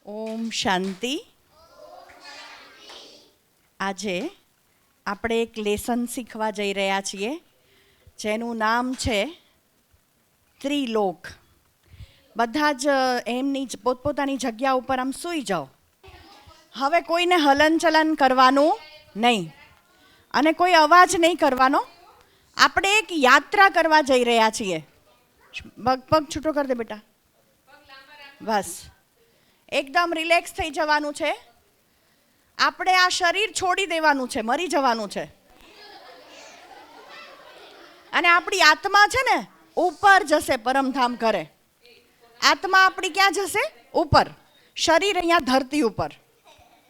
ઓમ શાંતિ. આજે આપણે એક લેસન શીખવા જઈ રહ્યા છીએ જેનું નામ છે ત્રિલોક. બધા જ એમની પોતપોતાની જગ્યા ઉપર આમ સૂઈ જાઓ. હવે કોઈને હલનચલન કરવાનું નહીં અને કોઈ અવાજ નહીં કરવાનો. આપણે એક યાત્રા કરવા જઈ રહ્યા છીએ. પગ છૂટો કરી દે બેટા. બસ એકદમ રિલેક્સ થઈ જવાનું છે. આપણે આ શરીર છોડી દેવાનું છે, મરી જવાનું છે. અને આપણી આત્મા છે ને ઉપર જશે, પરમધામ કરે. આત્મા આપણી ક્યાં જશે? ઉપર. શરીર અહીંયા ધરતી ઉપર.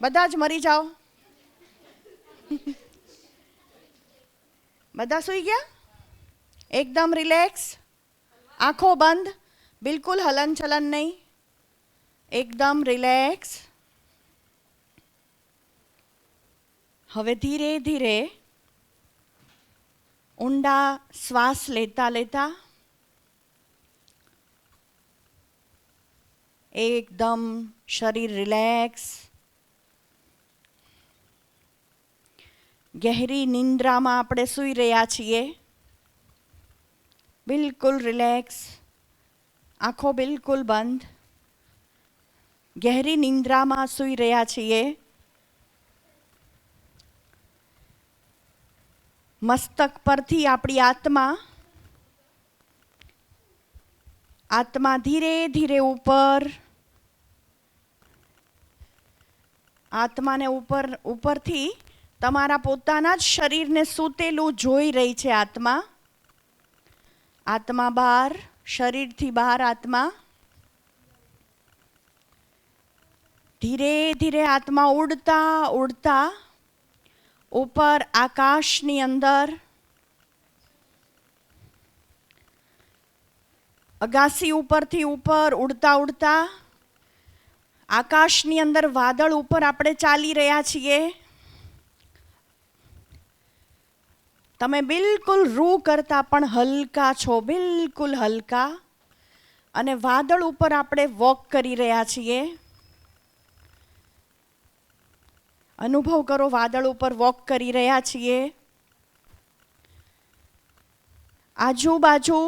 બધા જ મરી જાઓ. બધા સૂઈ ગયા? એકદમ રિલેક્સ, આંખો બંધ, બિલકુલ હલનચલન નહીં, એકદમ રિલેક્સ. હવે ધીરે ધીરે ઊંડા શ્વાસ લેતા લેતા એકદમ શરીર રિલેક્સ, ગહેરી નિંદ્રામાં આપણે સૂઈ રહ્યા છીએ. બિલકુલ રિલેક્સ, આંખો બિલકુલ બંધ, ગહેરી નિંદ્રામાં સૂઈ રહ્યા છીએ. મસ્તક પરથી આપણી આત્મા ધીરે ધીરે ઉપર, આત્માને ઉપરથી તમારા પોતાના જ શરીરને સૂતેલું જોઈ રહી છે. આત્મા બહાર, શરીરથી બહાર આત્મા. ધીરે ધીરે આત્મા ઉડતા ઉડતા ઉપર આકાશની અંદર, અગાસી ઉપરથી ઉપર ઉડતા ઉડતા આકાશની અંદર વાદળ ઉપર આપણે ચાલી રહ્યા છીએ. તમે બિલકુલ રૂ કરતા પણ હલકા છો, બિલકુલ હલકા. અને વાદળ ઉપર આપણે વોક કરી રહ્યા છીએ. અનુભવ કરો, વાદળ ઉપર વોક કરી રહ્યા છીએ. આજુબાજુ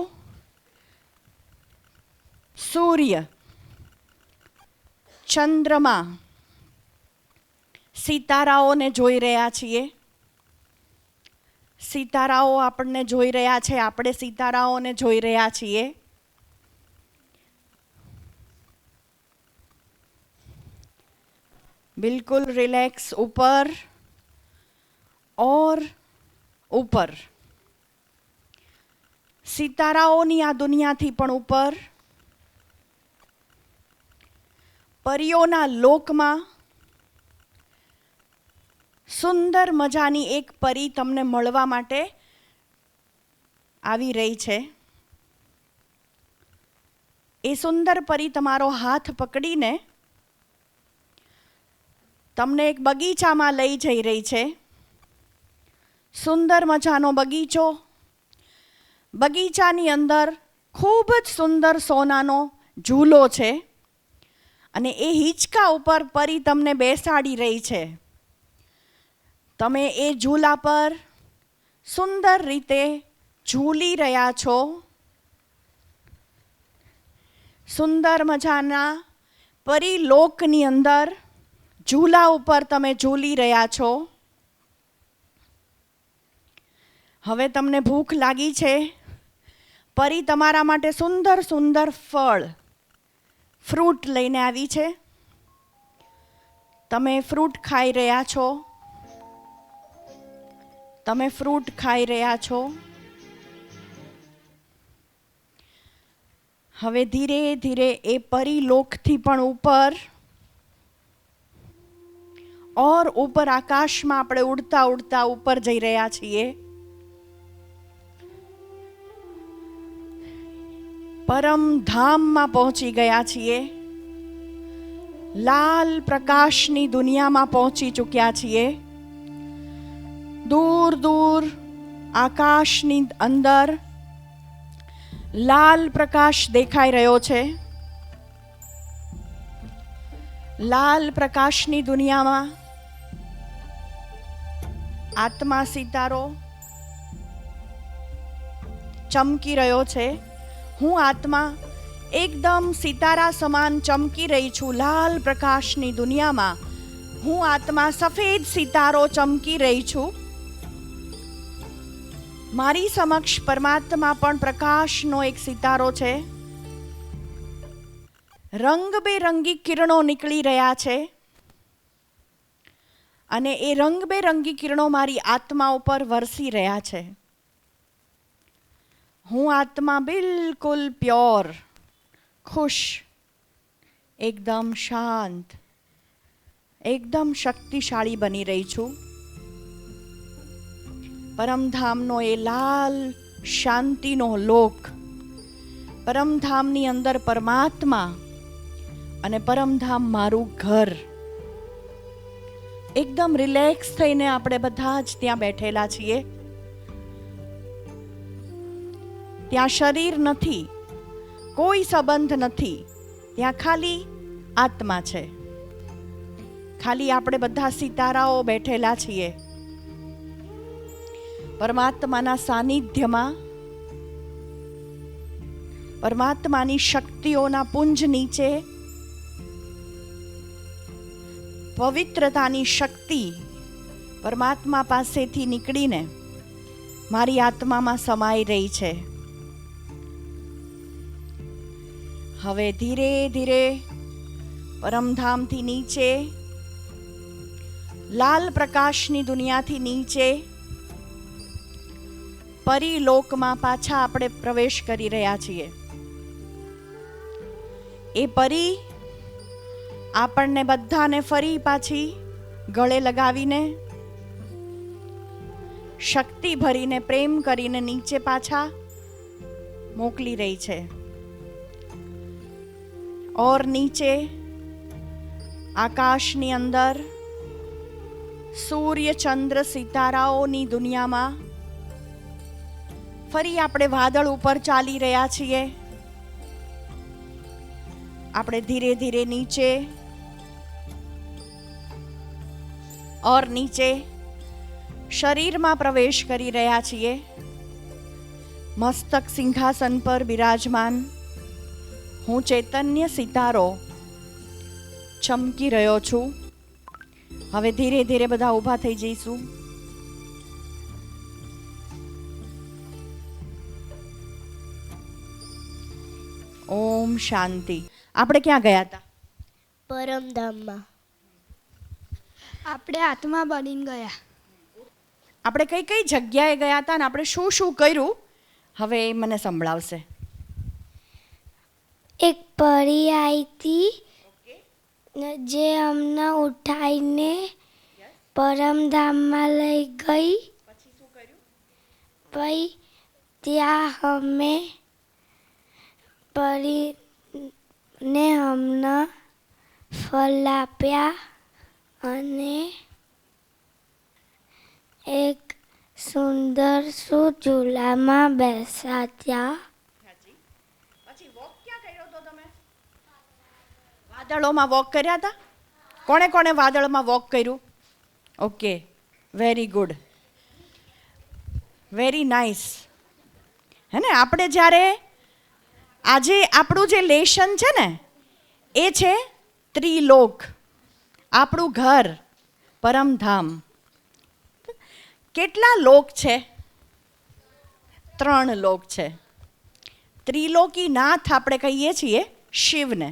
સૂર્ય, ચંદ્રમા, સિતારાઓને જોઈ રહ્યા છીએ. સિતારાઓ આપણને જોઈ રહ્યા છે, આપણે સિતારાઓને જોઈ રહ્યા છીએ. બિલકુલ રિલેક્સ, ઉપર ઓર ઉપર. સિતારાઓની આ દુનિયાથી પણ ઉપર, પરીઓના લોકમાં સુંદર મજાની એક પરી તમને મળવા માટે આવી રહી છે. એ સુંદર પરી તમારો હાથ પકડીને તમને એક બગીચામાં લઈ જઈ રહી છે. સુંદર મજાનો બગીચો. બગીચાની અંદર ખૂબ જ સુંદર સોનાનો ઝૂલો છે અને એ હિંચકા ઉપર પરી તમને બેસાડી રહી છે. તમે એ ઝૂલા પર સુંદર રીતે ઝૂલી રહ્યા છો. સુંદર મજાના પરીલોકની અંદર ઝૂલા ઉપર તમે ઝૂલી રહ્યા છો. હવે તમને ભૂખ લાગી છે. પરી તમારા માટે સુંદર સુંદર ફ્રૂટ લઈને આવી છે. તમે ફ્રૂટ ખાઈ રહ્યા છો. તમે ફ્રૂટ ખાઈ રહ્યા છો. હવે ધીરે ધીરે એ પરીલોકથી પણ ઉપર ઓર ઉપર આકાશમાં આપણે ઉડતા ઉડતા ઉપર જઈ રહ્યા છીએ. પરમધામમાં પહોંચી ગયા છીએ. લાલ પ્રકાશની દુનિયામાં પહોંચી ચૂક્યા છીએ. દૂર દૂર આકાશની અંદર લાલ પ્રકાશ દેખાઈ રહ્યો છે. લાલ પ્રકાશની દુનિયામાં આત્મા સિતારો ચમકી રહ્યો છે. હું આત્મા એકદમ સિતારા સમાન ચમકી રહી છું. લાલ પ્રકાશની દુનિયામાં હું આત્મા સફેદ સિતારો ચમકી રહી છું. મારી સમક્ષ પરમાત્મા પણ પ્રકાશનો એક સિતારો છે. રંગબેરંગી કિરણો નીકળી રહ્યા છે અને એ રંગબેરંગી કિરણો મારી આત્મા ઉપર વરસી રહ્યા છે. હું આત્મા બિલકુલ પ્યોર, ખુશ, એકદમ શાંત, એકદમ શક્તિશાળી બની રહી છું. પરમધામનો એ લાલ શાંતિનો લોક, પરમધામની અંદર પરમાત્મા અને પરમધામ મારું ઘર. એકદમ રિલેક્સ થઈને આપણે બધા જ ત્યાં બેઠેલા છીએ. ત્યાં શરીર નથી, કોઈ સંબંધ નથી, ત્યાં ખાલી આત્મા છે. ખાલી આપણે બધા સિતારાઓ બેઠેલા છીએ પરમાત્માના સાનિધ્યમાં, પરમાત્માની શક્તિઓના પુંજ નીચે. પવિત્રતાની શક્તિ પરમાત્મા પાસેથી નીકળીને મારી આત્મામાં સમાઈ રહી છે. હવે ધીરે ધીરે પરમધામથી નીચે, લાલ પ્રકાશની દુનિયાથી નીચે પરીલોકમાં પાછા આપણે પ્રવેશ કરી રહ્યા છીએ. એ પરી આપણને બધાને ફરી પાછી ગળે લગાવીને, શક્તિ ભરીને, પ્રેમ કરીને નીચે પાછા મોકલી રહી છે. ઓર નીચે આકાશની અંદર સૂર્ય, ચંદ્ર, સિતારાઓની દુનિયામાં ફરી આપણે વાદળ ઉપર ચાલી રહ્યા છીએ. આપણે ધીરે ધીરે નીચે ઓર નીચે શરીરમાં પ્રવેશ કરી રહ્યા છીએ. મસ્તક સિંહાસન પર બિરાજમાન હું ચૈતન્ય સિતારો ચમકી રહ્યો છું. હવે ધીરે ધીરે બધા ઊભા થઈ જઈશું. ઓમ શાંતિ. આપણે ક્યાં ગયા હતા? પરમધામમાં. આપણે આત્મા બનીને ગયા. આપણે કઈ કઈ જગ્યાએ ગયા હતા અને આપણે શું શું કર્યું હવે એ મને સંભળાવશે. એક પરી આવી હતી જે અમને ઉઠાઈને પરમધામમાં લઈ ગઈ. પછી ત્યાં અમે પરીને અમને ફળ આપ્યા અને એક સુંદર ઝૂલામાં બેસાડ્યા. પછી વોક ક્યાં કર્યો તો તમે? વાદળોમાં વોક કર્યા હતા? કોણે કોણે વાદળમાં વોક કર્યું? Okay, very good, very nice. હે ને, આપણે જ્યારે આજે આપણું જે લેશન છે ને એ છે ત્રિલોક, આપણું ઘર, પરમધામ. કેટલા લોક છે? 3 લોક છે. ત્રિલોકી નાથ આપણે કહીએ છીએ શિવને.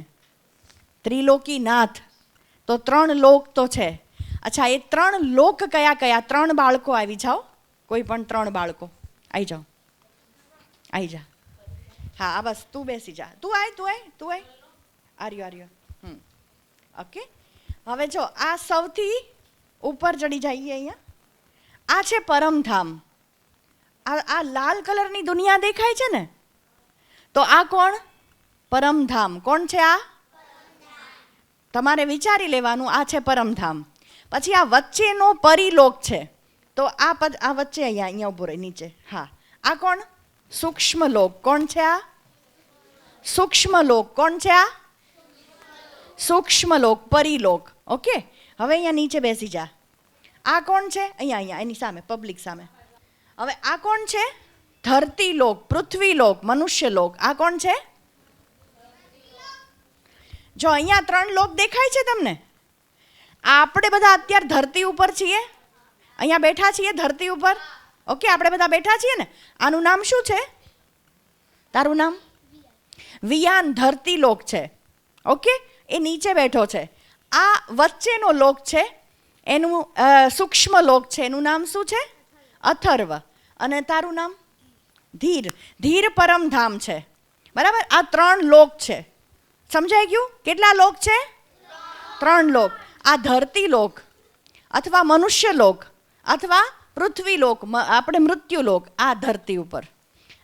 ત્રિલોકી નાથ, તો 3 લોક તો છે. અચ્છા, એ 3 લોક કયા કયા? 3 બાળકો આવી જાઓ, કોઈ પણ 3 બાળકો આવી જાઓ, આવી જા. હા, બસ તું બેસી જા. તું આય. આર્યો. ઓકે. હવે જો આ સૌથી ઉપર ચડી જઈએ. અહીંયા આ છે પરમધામ. આ લાલ કલરની દુનિયા દેખાય છે ને, તો આ કોણ? પરમધામ. કોણ છે આ? તમારે વિચારી લેવાનું. આ છે પરમધામ. પછી આ વચ્ચેનો પરીલોક છે, તો આ વચ્ચે અહીંયા ઊભો રહી નીચે. હા, આ કોણ? સૂક્ષ્મ લોક. કોણ છે આ? સૂક્ષ્મ લોક. કોણ છે આ? સૂક્ષ્મ લોક, પરિલોક. ઓકે, હવે અહીંયા નીચે બેસી જા. આ કોણ છે? અહીંયા એની સામે, પબ્લિક સામે. હવે આ કોણ છે? ધરતી લોક, પૃથ્વી લોક, મનુષ્ય લોક. આ કોણ છે? જો અહીંયા 3 લોક દેખાય છે તમને? આપણે બધા અત્યારે ધરતી ઉપર છીએ, અહીંયા બેઠા છીએ ધરતી ઉપર. ઓકે, આપણે બધા બેઠા છીએ ને. આનું નામ શું છે? તારું નામ? વિયાન. ધરતી લોક છે. ઓકે, એ નીચે બેઠો છે. આ વચ્ચેનો લોક છે, એનું સૂક્ષ્મ લોક છે, એનું નામ શું છે? અથર્વ. અને તારું નામ? ધીર. ધીર પરમધામ છે. બરાબર, આ 3 લોક છે. સમજાઈ ગયું? કેટલા લોક છે? 3 લોક. આ ધરતી લોક અથવા મનુષ્ય લોક અથવા પૃથ્વી લોક, આપણે મૃત્યુ લોક, આ ધરતી ઉપર.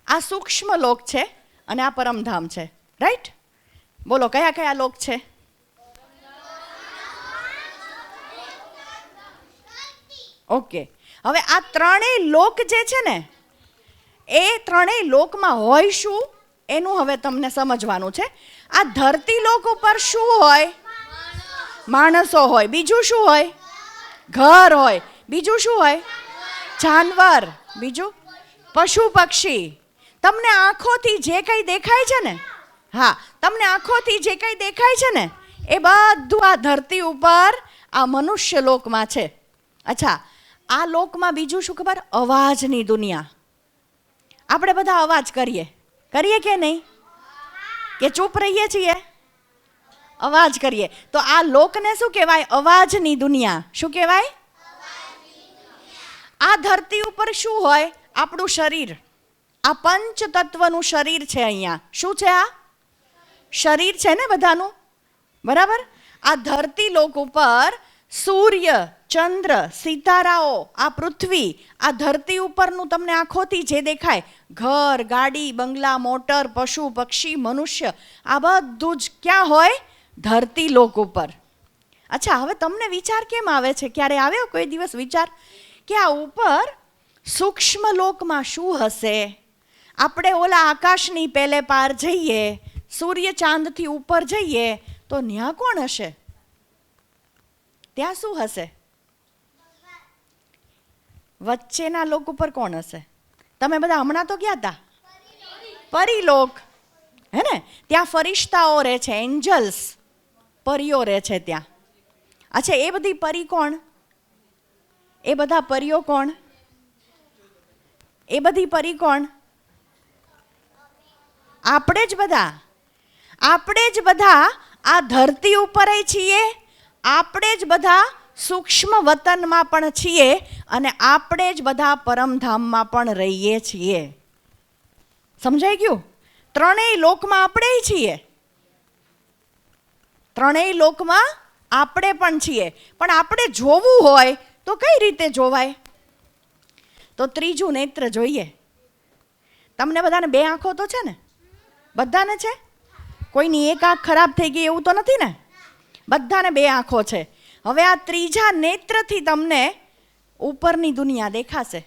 આ સૂક્ષ્મ લોક છે અને આ પરમધામ છે. રાઈટ? બોલો કયા કયા લોક છે? ઓકે, હવે આ 3 લોક જે છે ને, એ 3 લોકમાં હોય શું એનું હવે તમને સમજવાનું છે. આ ધરતી લોક ઉપર શું હોય? માણસો હોય. બીજું શું હોય? ઘર હોય. બીજું શું હોય? જાનવર. બીજું પશુ પક્ષી. તમને આંખોથી જે કંઈ દેખાય છે ને, હા, તમને આંખોથી જે કંઈ દેખાય છે ને, એ બધું આ ધરતી ઉપર આ મનુષ્ય લોકમાં છે. અચ્છા, આ લોકમાં બીજું શું ખબર? અવાજની દુનિયા. આપણે બધા અવાજ કરીએ કે નહીં? કે ચૂપ રહીએ છીએ? અવાજ કરીએ. તો આ લોકને શું કહેવાય? અવાજની દુનિયા. શું કહેવાય? આ ધરતી ઉપર શું હોય? આપણું શરીર. આ પંચતત્વનું શરીર છે. અહીંયા શું છે? આ શરીર છે ને બધાનું, બરાબર? આ ધરતી લોક ઉપર સૂર્ય, ચંદ્ર, સિતારાઓ, આ પૃથ્વી, આ ધરતી ઉપરનું તમને આંખોથી જે દેખાય, ઘર, ગાડી, બંગલા, મોટર, પશુ પક્ષી, મનુષ્ય, આ બધું જ ક્યાં હોય? ધરતી લોક ઉપર. અચ્છા, હવે તમને વિચાર કેમ આવે છે? ક્યારે આવ્યો કોઈ દિવસ વિચાર કે આ ઉપર સૂક્ષ્મ લોકમાં શું હશે? આપણે ઓલા આકાશની પેલે પાર જઈએ, સૂર્ય ચાંદથી ઉપર જઈએ, તો ત્યાં કોણ હશે? ત્યાં શું હશે? વચ્ચેના લોક ઉપર કોણ હશે? તમે બધા હમણાં તો ગયા હતા પરિલોક, હે ને? ત્યાં ફરિશ્તાઓ રહે છે, એન્જલ્સ, પરીઓ રહે છે ત્યાં. અચ્છા, એ બધી પરી કોણ? એ બધા પરીઓ કોણ? એ બધી પરી કોણ? આપણે જ બધા. આપણે જ બધા આ ધરતી ઉપર છીએ. આપણે જ બધા સૂક્ષ્મ વતનમાં પણ છીએ અને આપણે જ બધા પરમધામમાં પણ રહીએ છીએ. સમજાઈ ગયું? 3 લોકમાં આપણે છીએ. 3 લોકમાં આપણે પણ છીએ. પણ આપણે જોવું હોય તો કઈ રીતે જોવાય? તો ત્રીજું નેત્ર જોઈએ. તમને બધાને 2 આંખો તો છે ને? બધાને છે? કોઈની એક આંખ ખરાબ થઈ ગઈ એવું તો નથી ને? બધાને 2 આંખો છે. હવે આ ત્રીજા નેત્રથી તમને ઉપરની દુનિયા દેખાશે.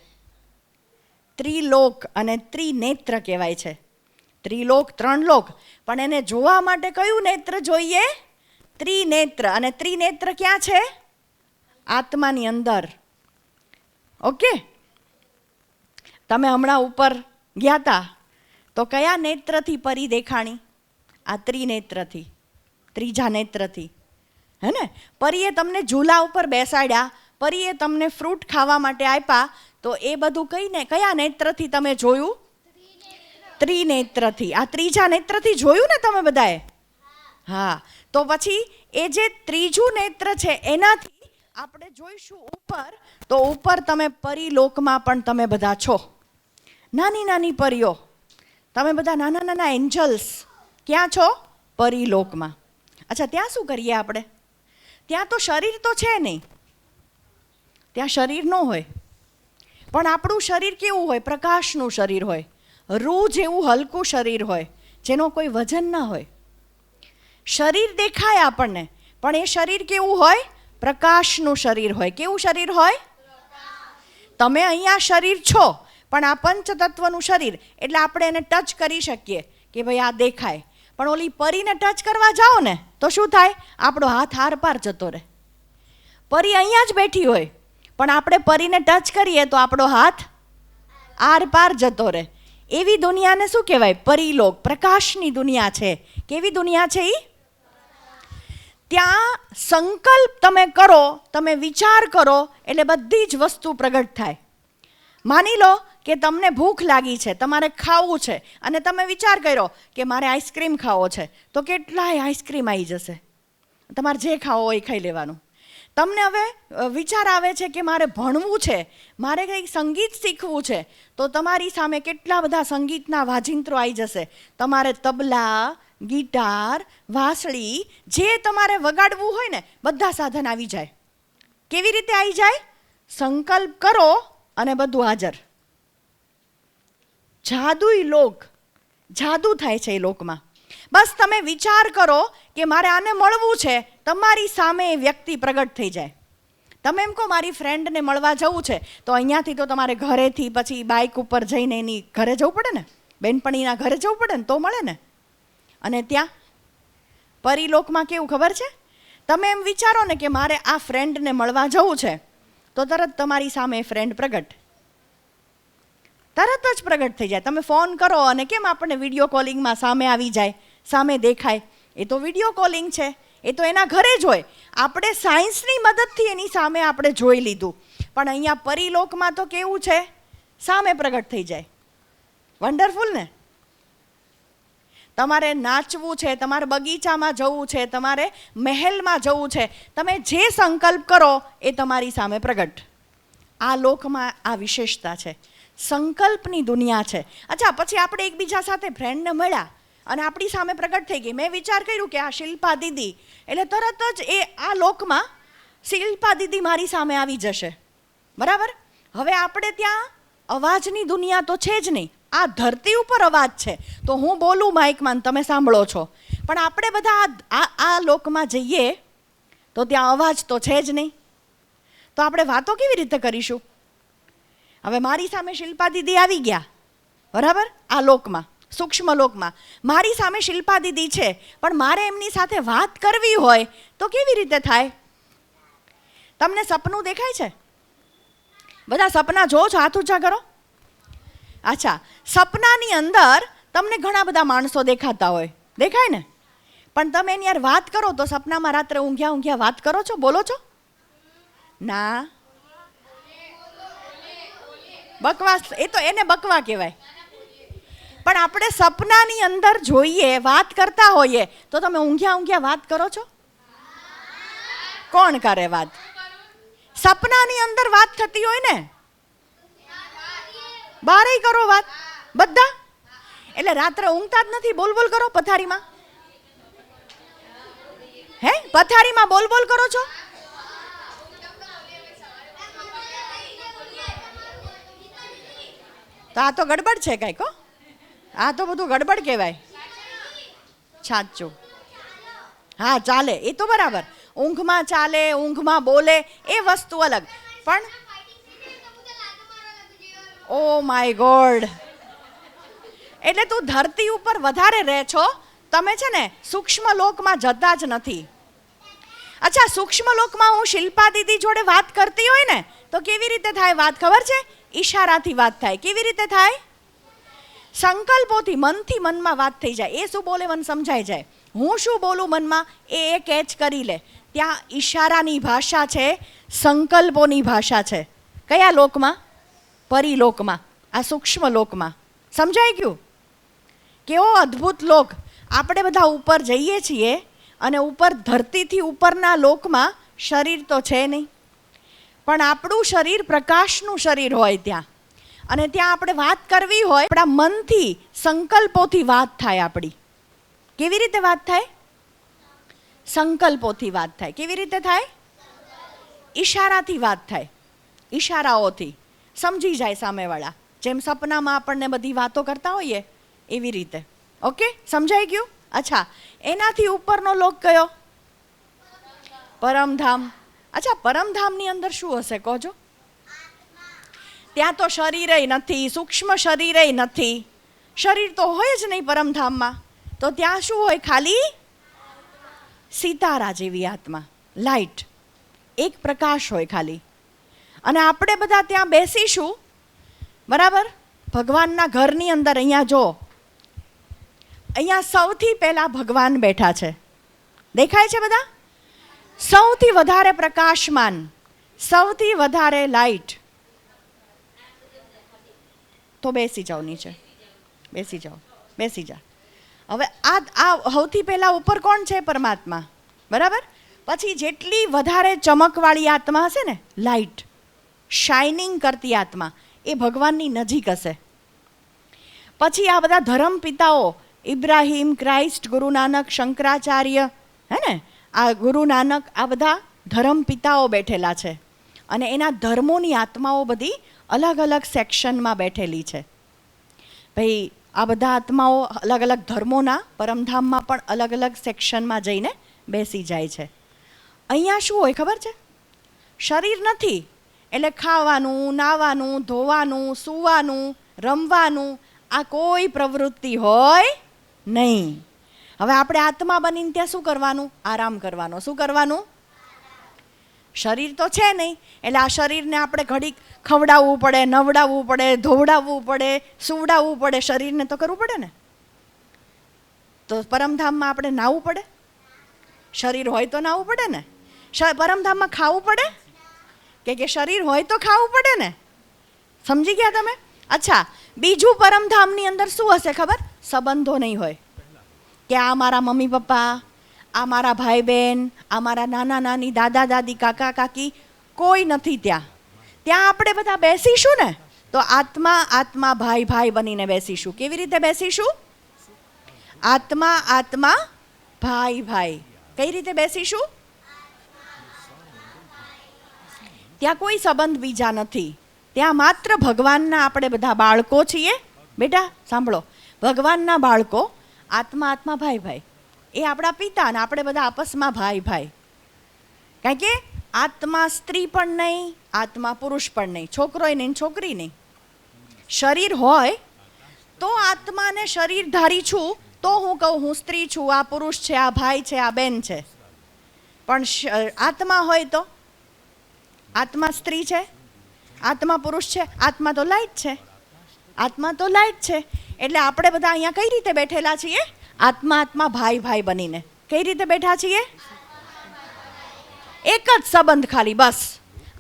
ત્રિલોક અને ત્રિનેત્ર કહેવાય છે. ત્રિલોક 3 લોક, પણ એને જોવા માટે કયું નેત્ર જોઈએ? ત્રિનેત્ર. અને ત્રિનેત્ર ક્યાં છે? આત્માની અંદર. ઓકે, તમે હમણાં ઉપર ગયા હતા તો કયા નેત્રથી પરી દેખાણી? આ ત્રિનેત્રથી, ત્રીજા નેત્રથી, હે ને? પરીએ તમને ઝૂલા ઉપર બેસાડ્યા, પરીએ તમને ફ્રૂટ ખાવા માટે આપ્યા, તો એ બધું કયા નેત્રથી તમે જોયું? ત્રિનેત્રથી. આ ત્રીજા નેત્રથી જોયું ને તમે બધાએ? હા. તો પછી એ જે ત્રીજું નેત્ર છે એનાથી આપણે જોઈશું ઉપર. તો ઉપર તમે પરિલોકમાં પણ તમે બધા છો. નાની નાની પરીઓ, તમે બધા નાના નાના એન્જલ્સ. ક્યાં છો? પરિલોકમાં. અચ્છા, ત્યાં શું કરીએ આપણે? ત્યાં તો શરીર તો છે નહીં. ત્યાં શરીર ન હોય, પણ આપણું શરીર કેવું હોય? પ્રકાશનું શરીર હોય. રૂ જેવું હલકું શરીર હોય, જેનો કોઈ વજન ના હોય. શરીર દેખાય આપણને, પણ એ શરીર કેવું હોય? પ્રકાશનું શરીર હોય. કેવું શરીર હોય? તમે અહીંયા શરીર છો, પણ આ પંચતત્વનું શરીર, એટલે આપણે એને ટચ કરી શકીએ કે ભાઈ આ દેખાય. પણ ઓલી પરીને ટચ કરવા જાઓ ને તો શું થાય? આપણો હાથ આર પાર જતો રહે. પરી અહીંયા જ બેઠી હોય પણ આપણે પરીને ટચ કરીએ તો આપણો હાથ આર પાર જતો રહે. એવી દુનિયાને શું કહેવાય? પરીલોક, પ્રકાશની દુનિયા છે. કેવી દુનિયા છે એ? ત્યાં સંકલ્પ તમે કરો, તમે વિચાર કરો એટલે બધી જ વસ્તુ પ્રગટ થાય. માની લો કે તમને ભૂખ લાગી છે, તમારે ખાવું છે અને તમે વિચાર કર્યો કે મારે આઈસ્ક્રીમ ખાવો છે, તો કેટલાય આઈસ્ક્રીમ આવી જશે. તમારે જે ખાવો હોય એ ખાઈ લેવાનું. તમને હવે વિચાર આવે છે કે મારે ભણવું છે, મારે કંઈક સંગીત શીખવું છે, તો તમારી સામે કેટલા બધા સંગીતના વાજિંત્રો આવી જશે. તમારે તબલા, ગિટાર, વાંસળી જે તમારે વગાડવું હોય ને બધા સાધન આવી જાય. કેવી રીતે આવી જાય? સંકલ્પ કરો અને બધું હાજર. જાદુઈ લોક, જાદુ થાય છે એ લોકમાં. બસ તમે વિચાર કરો કે મારે આને મળવું છે, તમારી સામે એ વ્યક્તિ પ્રગટ થઈ જાય. તમે એમ કહો મારી ફ્રેન્ડને મળવા જવું છે, તો અહીંયાથી તો તમારે ઘરેથી પછી બાઇક ઉપર જઈને એની ઘરે જવું પડે ને, બેનપણીના ઘરે જવું પડે ને તો મળે ને. અને ત્યાં પરીલોકમાં કેવું ખબર છે? તમે એમ વિચારો ને કે મારે આ ફ્રેન્ડને મળવા જવું છે, તો તરત તમારી સામે ફ્રેન્ડ પ્રગટ, તરત જ પ્રગટ થઈ જાય. તમે ફોન કરો અને કેમ આપણને વિડીયો કોલિંગમાં સામે આવી જાય, સામે દેખાય? એ તો વિડીયો કોલિંગ છે, એ તો એના ઘરે જ હોય. આપણે સાયન્સની મદદથી એની સામે આપણે જોઈ લીધું. પણ અહીંયા પરીલોકમાં તો કેવું છે? સામે પ્રગટ થઈ જાય. વન્ડરફુલ ને? તમારે નાચવું છે, તમારે બગીચામાં જવું છે, તમારે મહેલમાં જવું છે, તમે જે સંકલ્પ કરો એ તમારી સામે પ્રગટ. આ લોકમાં આ વિશેષતા છે. સંકલ્પની દુનિયા છે. અચ્છા, પછી આપણે એકબીજા સાથે ફ્રેન્ડને મળ્યા અને આપણી સામે પ્રગટ થઈ ગઈ. મેં વિચાર કર્યું કે આ શિલ્પા દીદી, એટલે તરત જ એ આ લોકમાં શિલ્પા દીદી મારી સામે આવી જશે. બરાબર? હવે આપણે ત્યાં અવાજની દુનિયા તો છે જ નહીં. આ ધરતી ઉપર અવાજ છે, તો હું બોલું માઇકમાં, તમે સાંભળો છો. પણ આપણે બધા આ લોકમાં જઈએ તો ત્યાં અવાજ તો છે જ નહીં. તો આપણે વાતો કેવી રીતે કરીશું? હવે મારી સામે શિલ્પા દીદી આવી ગયા, બરાબર? આ લોકમાં, સૂક્ષ્મ લોકમાં મારી સામે શિલ્પા દીદી છે, પણ મારે એમની સાથે વાત કરવી હોય તો કેવી રીતે થાય? તમને સપનું દેખાય છે? બધા સપના જો છો? હાથ ઊંચા કરો. અચ્છા, સપનાની અંદર તમને ઘણા બધા માણસો દેખાતા હોય, દેખાય ને? પણ તમે એની યાર વાત કરો તો સપનામાં રાત્રે ઊંઘ્યા ઊંઘ્યા વાત કરો છો, બોલો છો? ના, બકવાસ. એ તો એને બકવા કહેવાય. પણ આપણે સપનાની અંદર જોઈએ, વાત કરતા હોઈએ, તો તમે ઊંઘ્યા ઊંઘ્યા વાત કરો છો? કોણ કરે વાત? સપનાની અંદર વાત થતી હોય ને, બારે કરો વાત બધા. એટલે રાત્રે ઊંઘતા જ નથી, બોલ બોલ કરો પથારીમાં. હે, પથારીમાં બોલ બોલ કરો છો? તો આ તો ગડબડ છે કંઈક. આ તો બધું ગડબડ કહેવાય. સાચું. હા, ચાલે, એ તો બરાબર. ઊંઘમાં ચાલે, ઊંઘમાં બોલે, એ વસ્તુ અલગ. પણ ઓ માય ગોડ, એટલે તું ધરતી ઉપર વધારે રહે છો, તમે છે ને સૂક્ષ્મ લોકમાં જતા જ નથી. અચ્છા, સૂક્ષ્મ લોકમાં હું શિલ્પા દીદી જોડે વાત કરતી હોય ને તો કેવી રીતે થાય વાત ખબર છે? ઈશારાથી વાત થાય. કેવી રીતે થાય? સંકલ્પોથી, મનથી મનમાં વાત થઈ જાય. એ શું બોલે મને સમજાઈ જાય, હું શું બોલું મનમાં એ કેચ કરી લે. ત્યાં ઈશારાની ભાષા છે, સંકલ્પોની ભાષા છે. કયા લોકમાં? પરીલોકમાં, આ સૂક્ષ્મ લોકમાં. સમજાઈ ગયું? કેવો અદ્ભુત લોક. આપણે બધા ઉપર જઈએ છીએ અને ઉપર ધરતીથી ઉપરના લોકમાં શરીર તો છે નહીં, પણ આપણું શરીર પ્રકાશનું શરીર હોય ત્યાં. અને ત્યાં આપણે વાત કરવી હોય, આપણા મનથી, સંકલ્પોથી વાત થાય આપણી. કેવી રીતે વાત થાય? સંકલ્પોથી વાત થાય. કેવી રીતે થાય? ઈશારાથી વાત થાય. ઈશારાઓથી સમજી જાય સામેવાળા. જેમ સપનામાં આપણને બધી વાતો કરતા હોઈએ એવી રીતે. ઓકે, સમજાઈ ગયું? અચ્છા, એનાથી ઉપરનો લોક કયો? પરમધામ. અચ્છા, પરમધામની અંદર શું હશે કહો? ત્યાં તો શરીરેય નથી, સૂક્ષ્મ શરીરેય નથી. શરીર તો હોય જ નહીં પરમધામમાં. તો ત્યાં શું હોય? ખાલી સિતારા જેવી આત્મા, લાઇટ, એક પ્રકાશ હોય ખાલી. અને આપણે બધા ત્યાં બેસીશું, બરાબર? ભગવાનના ઘરની અંદર અહીંયા જો, અહીંયા સૌથી પહેલા ભગવાન બેઠા છે, દેખાય છે બધા? સૌથી વધારે પ્રકાશમાન, સૌથી વધારે લાઇટ. તો બેસી જાઓ નીચે, બેસી જાઓ, બેસી જા. હવે આ સૌથી પહેલા ઉપર કોણ છે? પરમાત્મા, બરાબર? પછી જેટલી વધારે ચમકવાળી આત્મા હશે ને, લાઇટ, શાઇનિંગ કરતી આત્મા, એ ભગવાનની નજીક હશે. પછી આ બધા ધર્મ પિતાઓ, ઇબ્રાહિમ, ક્રાઇસ્ટ, ગુરુ નાનક, શંકરાચાર્ય, હે ને, આ ગુરુ નાનક, આ બધા ધર્મ પિતાઓ બેઠેલા છે. અને એના ધર્મોની આત્માઓ બધી અલગ અલગ સેક્શનમાં બેઠેલી છે. ભાઈ આ બધા આત્માઓ અલગ અલગ ધર્મોના પરમધામમાં પણ અલગ અલગ સેક્શનમાં જઈને બેસી જાય છે. અહીંયા શું હોય ખબર છે? શરીર નથી, એટલે ખાવાનું, નાવાનું, ધોવાનું, સૂવાનું, રમવાનું, આ કોઈ પ્રવૃત્તિ હોય નહીં. હવે આપણે આત્મા બનીને ત્યાં શું કરવાનું? આરામ કરવાનો. શું કરવાનું? શરીર તો છે નહીં, એટલે આ શરીરને આપણે ઘડીક ખવડાવવું પડે, નવડાવવું પડે, ધોવડાવવું પડે, સુવડાવવું પડે. શરીરને તો કરવું પડે ને. તો પરમધામમાં આપણે નાહવું પડે? શરીર હોય તો નાહવું પડે ને. પરમધામમાં ખાવું પડે? કે શરીર હોય તો ખાવું પડે ને. સમજી ગયા તમે? અચ્છા, બીજું પરમધામની અંદર શું હશે ખબર? સંબંધો નહીં હોય. કે આ મારા મમ્મી પપ્પા, આ મારા ભાઈ બહેન, આ મારા નાના નાની, દાદા દાદી, કાકા કાકી, કોઈ નથી ત્યાં. ત્યાં આપણે બધા બેસીશું ને, તો આત્મા આત્મા, ભાઈ ભાઈ બનીને બેસીશું. કેવી રીતે બેસીશું? આત્મા આત્મા, ભાઈ ભાઈ. કઈ રીતે બેસીશું? ત્યાં કોઈ સંબંધ બીજા નથી. ત્યાં માત્ર ભગવાનના આપણે બધા બાળકો છીએ. બેટા સાંભળો, ભગવાનના બાળકો, આત્મા આત્મા, ભાઈ ભાઈ, એ આપણા પિતા ને આપણે બધા આપસમાં ભાઈ ભાઈ. કારણ કે આત્મા સ્ત્રી પણ નહીં, આત્મા પુરુષ પણ નહીં, છોકરો નહીં, છોકરી નહીં. શરીર હોય તો આત્માને શરીરધારી છું તો હું કહું હું સ્ત્રી છું, આ પુરુષ છે, આ ભાઈ છે, આ બેન છે. પણ આત્મા હોય તો આત્મા સ્ત્રી છે, આત્મા પુરુષ છે, આત્મા તો લાઈટ છે, આત્મા તો લાઈટ છે. એટલે આપણે બધા અહીંયા કઈ રીતે બેઠેલા છીએ? આત્મા આત્મા, ભાઈ ભાઈ બનીને. કઈ રીતે બેઠા છીએ? એક જ સંબંધ ખાલી, બસ.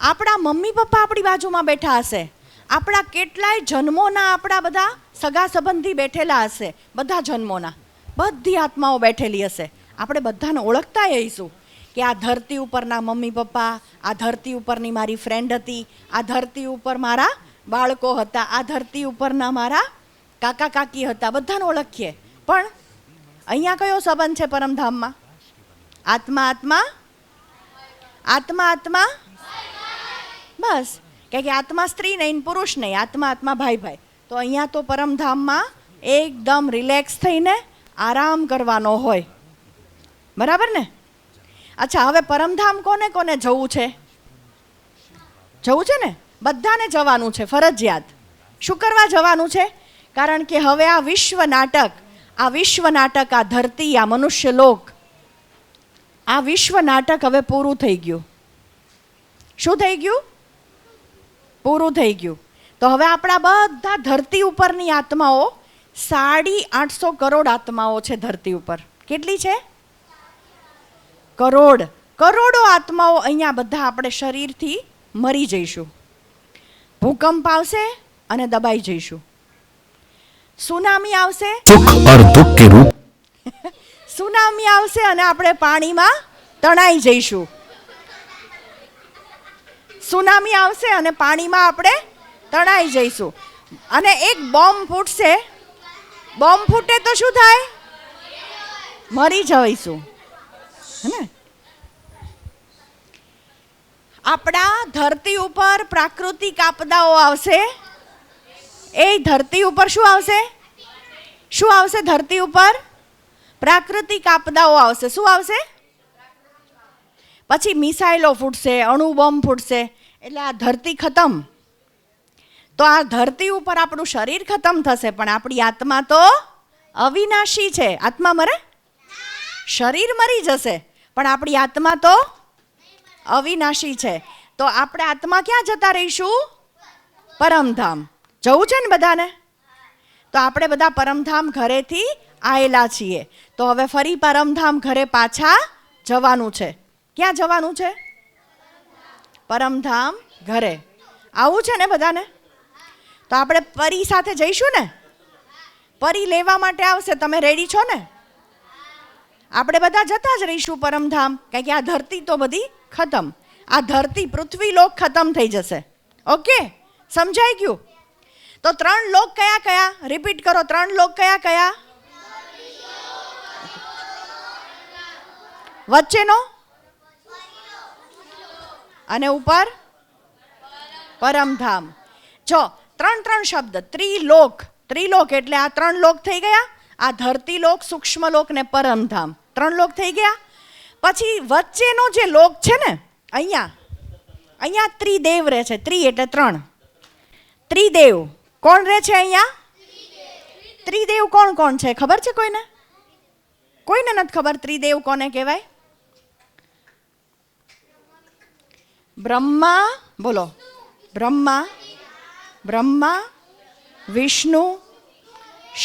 આપણા મમ્મી પપ્પા આપણી બાજુમાં બેઠા હશે, આપણા કેટલાય જન્મોના આપણા બધા સગા સંબંધી બેઠેલા હશે, બધા જન્મોના બધી આત્માઓ બેઠેલી હશે. આપણે બધાને ઓળખતા હઈશું કે આ ધરતી ઉપરના મમ્મી પપ્પા, આ ધરતી ઉપરની મારી ફ્રેન્ડ હતી, આ ધરતી ઉપર મારા બાળકો હતા, આ ધરતી ઉપરના મારા કાકા કાકી હતા, બધાને ઓળખીએ. પણ અહીંયા કયો સંબંધ છે પરમધામમાં? આત્મા આત્મા, આત્મા આત્મા, બસ. કે આત્મા સ્ત્રી નહીં, પુરુષ નહીં, આત્મા આત્મા, ભાઈ ભાઈ. તો અહીંયા તો પરમધામમાં એકદમ રિલેક્સ થઈને આરામ કરવાનો હોય, બરાબર ને? અચ્છા, હવે પરમધામ કોને કોને જવું છે? જવું છે ને? બધાને જવાનું છે, ફરજિયાત. શું કરવા જવાનું છે? કારણ કે હવે આ વિશ્વ નાટક, આ ધરતી, આ મનુષ્ય લોક, આ વિશ્વ નાટક હવે પૂરું થઈ ગયું. શું થઈ ગયું? પૂરું થઈ ગયું. તો હવે આપણા બધા ધરતી ઉપરની આત્માઓ 850 કરોડ આત્માઓ છે ધરતી ઉપર. કેટલી છે? કરોડો આત્માઓ. અહીંયા બધા આપણે શરીરથી મરી જઈશું. ભૂકંપ આવશે અને દબાઈ જઈશું. સુનામી આવશે, સુનામી આવશે અને આપણે પાણીમાં તણાઈ જઈશું. સુનામી આવશે અને પાણીમાં આપણે તણાઈ જઈશું. અને એક બોમ્બ ફૂટશે, બોમ્બ ફૂટે તો શું થાય? મરી જઈશું, હે ને? આપણા ધરતી ઉપર પ્રાકૃતિક આપદાઓ આવશે. એ ધરતી ઉપર શું આવશે? શું આવશે ધરતી ઉપર? પ્રાકૃતિક આપદાઓ આવશે. શું આવશે? પછી મિસાઇલો ફૂટશે, અણુ બોમ્બ ફૂટશે, એટલે આ ધરતી ખતમ. તો આ ધરતી ઉપર આપણું શરીર ખતમ થશે, પણ આપણી આત્મા તો અવિનાશી છે. આત્મા મરે? શરીર મરી જશે, પણ આપણી આત્મા તો અવિનાશી છે. તો આપણે આત્મા ક્યાં જતા રહીશું? પરમધામ. જવું છે ને બધાને? તો આપણે બધા પરમધામ ઘરેથી આવેલા છીએ, તો હવે ફરી પરમધામ ઘરે પાછા જવાનું છે. ક્યાં જવાનું છે? પરમધામ ઘરે. આવું છે ને બધાને? તો આપણે પરી સાથે જઈશું ને? પરી લેવા માટે આવશે. તમે રેડી છો ને? આપણે બધા જતા જ રહીશું પરમધામ, કારણ કે આ ધરતી તો બધી ખતમ. આ ધરતી પૃથ્વી લોક ખતમ થઈ જશે. ઓકે, સમજાઈ ગયું? તો 3 લોક કયા કયા? રિપીટ કરો. 3 લોક કયા કયા? વચ્ચેનો અને ઉપર પરમધામ. જો 3 શબ્દ, ત્રિલોક. ત્રિલોક એટલે આ 3 લોક થઈ ગયા. આ ધરતી લોક, સૂક્ષ્મ લોક ને પરમધામ. 3 લોક થઈ ગયા. પછી વચ્ચેનો જે લોક છે ને, અહીંયા ત્રિદેવ રહે છે. ત્રિ એટલે 3. ત્રિદેવ કોણ રહે છે અહીંયા? ત્રિદેવ કોણ કોણ છે? ખબર છે કોઈને? કોઈને નથી ખબર ત્રિદેવ કોને કહેવાય? બ્રહ્મા, બોલો. બ્રહ્મા, વિષ્ણુ,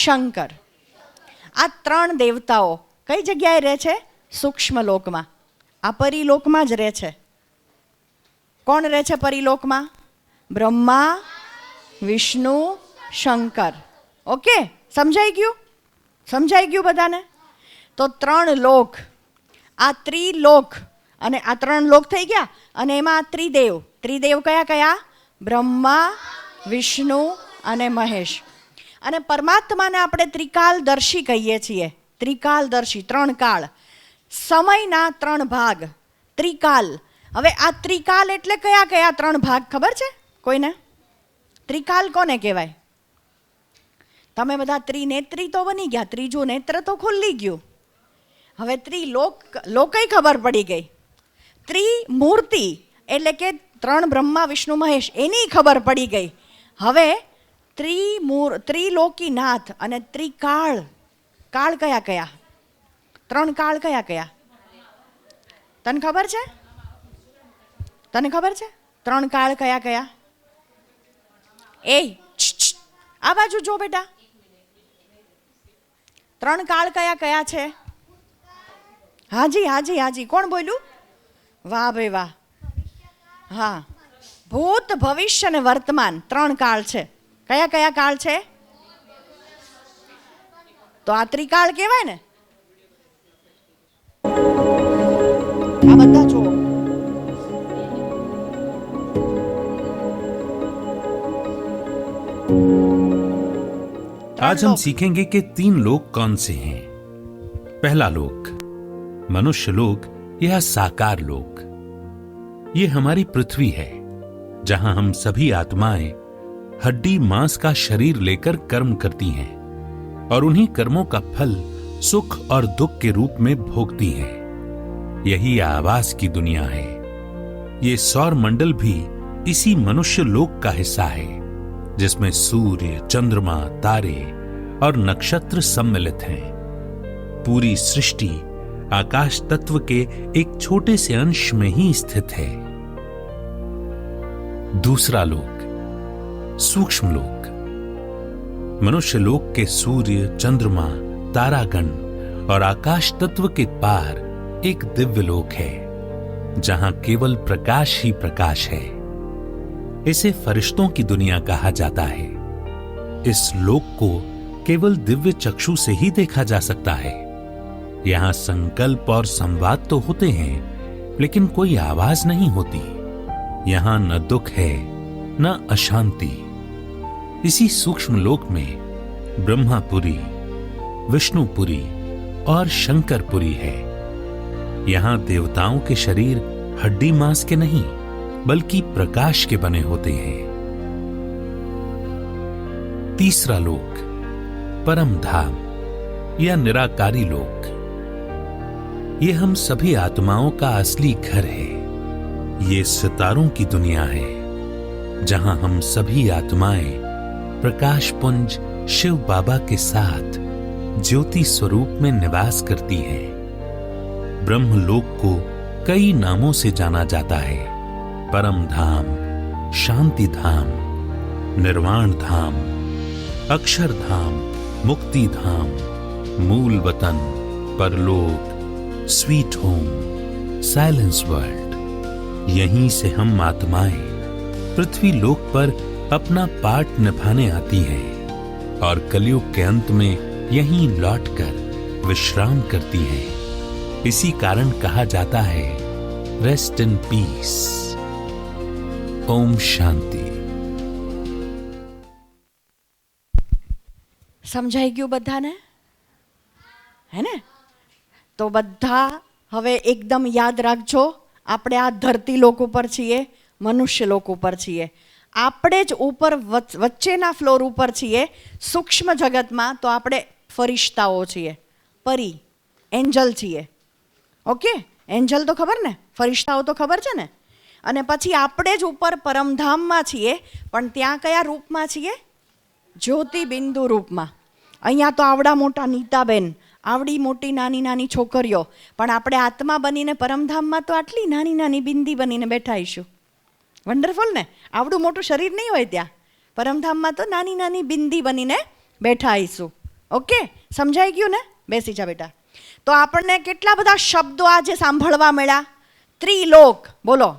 શંકર. આ 3 દેવતાઓ કઈ જગ્યાએ રહે છે? સૂક્ષ્મ લોકમાં. આ પરિલોકમાં જ રહે છે. કોણ રહે છે પરિલોકમાં? બ્રહ્મા, વિષ્ણુ, શંકર. ઓકે, સમજાઈ ગયું? સમજાઈ ગયું બધાને? તો 3 લોક, આ ત્રિલોક, અને આ 3 લોક થઈ ગયા. અને એમાં ત્રિદેવ. ત્રિદેવ કયા કયા? બ્રહ્મા, વિષ્ણુ અને મહેશ. અને પરમાત્માને આપણે ત્રિકાલદર્શી કહીએ છીએ. ત્રિકાલદર્શી, 3 કાળ, સમયના 3 ભાગ, ત્રિકાલ. હવે આ ત્રિકાલ એટલે કયા કયા 3 ભાગ ખબર છે કોઈને? ત્રિકાલ કોને કહેવાય? તમે બધા ત્રિનેત્રી તો બની ગયા, ત્રીજું નેત્ર તો ખુલ્લી ગયું. હવે ત્રિલોક, લોકય ખબર પડી ગઈ. ત્રિમૂર્તિ એટલે કે 3 બ્રહ્મા, વિષ્ણુ, મહેશ, એની ખબર પડી ગઈ. હવે ત્રિલોકીનાથ અને ત્રિકાળ. કાળ કયા કયા? 3 કાળ કયા કયા? તને ખબર છે? તને ખબર છે 3 કાળ કયા કયા? આ બાજુ જો બેટા. 3 કાળ કયા કયા છે? હાજી. કોણ બોલ્યું? વાહ ભાઈ વાહ. હા, ભૂત, ભવિષ્ય અને વર્તમાન 3 કાળ છે. કયા કયા કાળ છે? તો આ ત્રિકાળ કહેવાય ને. આ બધા જો. आज हम सीखेंगे कि 3 लोक कौन से हैं। पहला लोक मनुष्य लोक या साकार लोक। ये हमारी पृथ्वी है, जहां हम सभी आत्माएं हड्डी मांस का शरीर लेकर कर्म करती हैं और उन्हीं कर्मों का फल सुख और दुख के रूप में भोगती हैं। यही आवास की दुनिया है। ये सौर मंडल भी इसी मनुष्य लोक का हिस्सा है, जिसमें सूर्य, चंद्रमा, तारे और नक्षत्र सम्मिलित हैं। पूरी सृष्टि आकाश तत्व के एक छोटे से अंश में ही स्थित है। दूसरा लोक सूक्ष्म लोक। मनुष्य लोक के सूर्य, चंद्रमा, तारागण और आकाश तत्व के पार एक दिव्य लोक है, जहां केवल प्रकाश ही प्रकाश है। इसे फरिश्तों की दुनिया कहा जाता है। इस लोक को केवल दिव्य चक्षु से ही देखा जा सकता है। यहां संकल्प और संवाद तो होते हैं, लेकिन कोई आवाज नहीं होती। यहां न दुख है न अशांति। इसी सूक्ष्म लोक में ब्रह्मापुरी, विष्णुपुरी और शंकरपुरी है। यहां देवताओं के शरीर हड्डी मांस के नहीं, बल्कि प्रकाश के बने होते हैं। तीसरा लोक परम धाम या निराकारी लोक। ये हम सभी आत्माओं का असली घर है। ये सितारों की दुनिया है, जहां हम सभी आत्माएं प्रकाश पुंज शिव बाबा के साथ ज्योति स्वरूप में निवास करती है। ब्रह्मलोक को कई नामों से जाना जाता है। परम धाम, शांति धाम, निर्वाण धाम, अक्षर धाम, मुक्ति धाम, मूल वतन, परलोक, स्वीट होम, साइलेंस वर्ल्ड। यहीं से हम आत्माएं पृथ्वी लोक पर अपना पार्ट निभाने आती हैं और कलयुग के अंत में यहीं लौटकर विश्राम करती हैं। इसी कारण कहा जाता है rest in peace. Om Shanti. સમજાઈ ગયું બધાને? હે ને? તો બધા હવે એકદમ યાદ રાખજો, આપણે આ ધરતી લોક ઉપર છીએ, મનુષ્ય લોક ઉપર છીએ. આપણે જ ઉપર વચ્ચેના ફ્લોર ઉપર છીએ સૂક્ષ્મ જગતમાં, તો આપણે ફરિશ્તાઓ છીએ, પરી, એન્જલ છીએ. ઓકે, એન્જલ તો ખબર ને, ફરિશ્તાઓ તો ખબર છે ને. અને પછી આપણે જ ઉપર પરમધામમાં છીએ, પણ ત્યાં કયા રૂપમાં છીએ? જ્યોતિબિંદુ રૂપમાં. અહીંયા તો આવડા મોટા નીતાબેન, આવડી મોટી નાની નાની છોકરીઓ, પણ આપણે આત્મા બનીને પરમધામમાં તો આટલી નાની નાની બિંદી બનીને બેઠાઈશું. વન્ડરફુલ ને? આવડું મોટું શરીર નહીં હોય ત્યાં, પરમધામમાં તો નાની નાની બિંદી બનીને બેઠા આવીશું. ઓકે, સમજાઈ ગયું ને? બેસી જા બેટા. તો આપણને કેટલા બધા શબ્દો આજે સાંભળવા મળ્યા. ત્રિલોક, બોલો.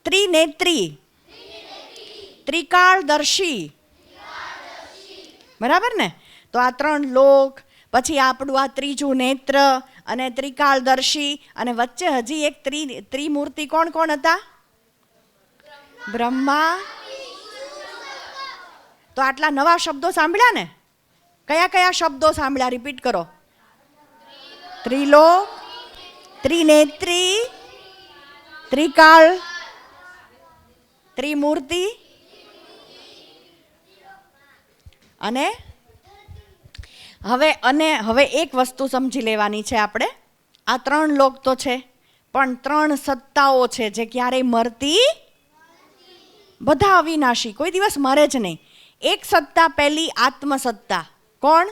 ત્રિનેત્રી, ત્રિકાળદર્શી, બરાબર ને? તો આ 3 લોક, પછી આપણું આ ત્રીજું નેત્ર અને ત્રિકાળદર્શી, અને વચ્ચે હજી એક ત્રિમૂર્તિ કોણ કોણ હતા? બ્રહ્મા. તો આટલા નવા શબ્દો સાંભળ્યા ને? કયા કયા શબ્દો સાંભળ્યા? રિપીટ કરો. ત્રિલોક, ત્રિનેત્રી, ત્રિકાળ, ત્રિમૂર્તિ અને હવે એક વસ્તુ સમજી લેવાની છે આપણે. આ 3 લોક તો છે, પણ 3 સત્તાઓ છે જે ક્યારેય મરતી, બધા અવિનાશી, કોઈ દિવસ મરે જ નહીં. એક સત્તા, પહેલી આત્મસત્તા. કોણ?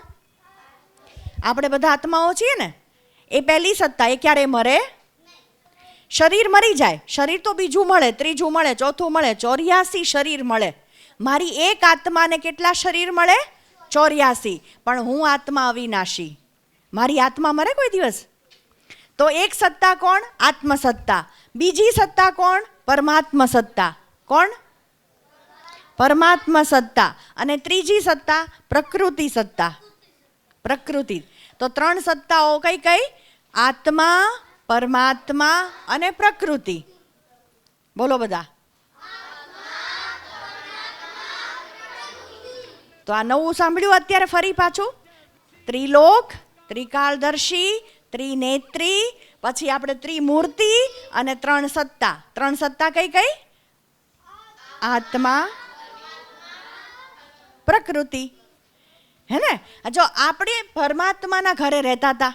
આપણે બધા આત્માઓ છીએ ને. એ પહેલી સત્તા, એ ક્યારેય મરે. શરીર મરી જાય, શરીર તો બીજું મળે, ત્રીજું મળે, ચોથું મળે, 84 શરીર મળે. મારી એક આત્માને કેટલા શરીર મળે? 84. પણ હું આત્મા અવિનાશી, મારી આત્મા મરે કોઈ દિવસ? તો એક સત્તા કોણ? આત્મસત્તા. બીજી સત્તા કોણ? પરમાત્મા સત્તા. કોણ? પરમાત્મા સત્તા. અને ત્રીજી સત્તા પ્રકૃતિ સત્તા. પ્રકૃતિ. તો 3 સત્તાઓ કઈ કઈ? આત્મા, પરમાત્મા અને પ્રકૃતિ. બોલો બધા. તો આ નવું સાંભળ્યું અત્યારે ફરી પાછું. ત્રિલોક, ત્રિકાળદર્શી, ત્રિનેત્રી, પછી આપણે ત્રિમૂર્તિ અને 3 સત્તા. 3 સત્તા કઈ કઈ? આત્મા, પ્રકૃતિ. હે ને? જો આપણે પરમાત્માના ઘરે રહેતા હતા,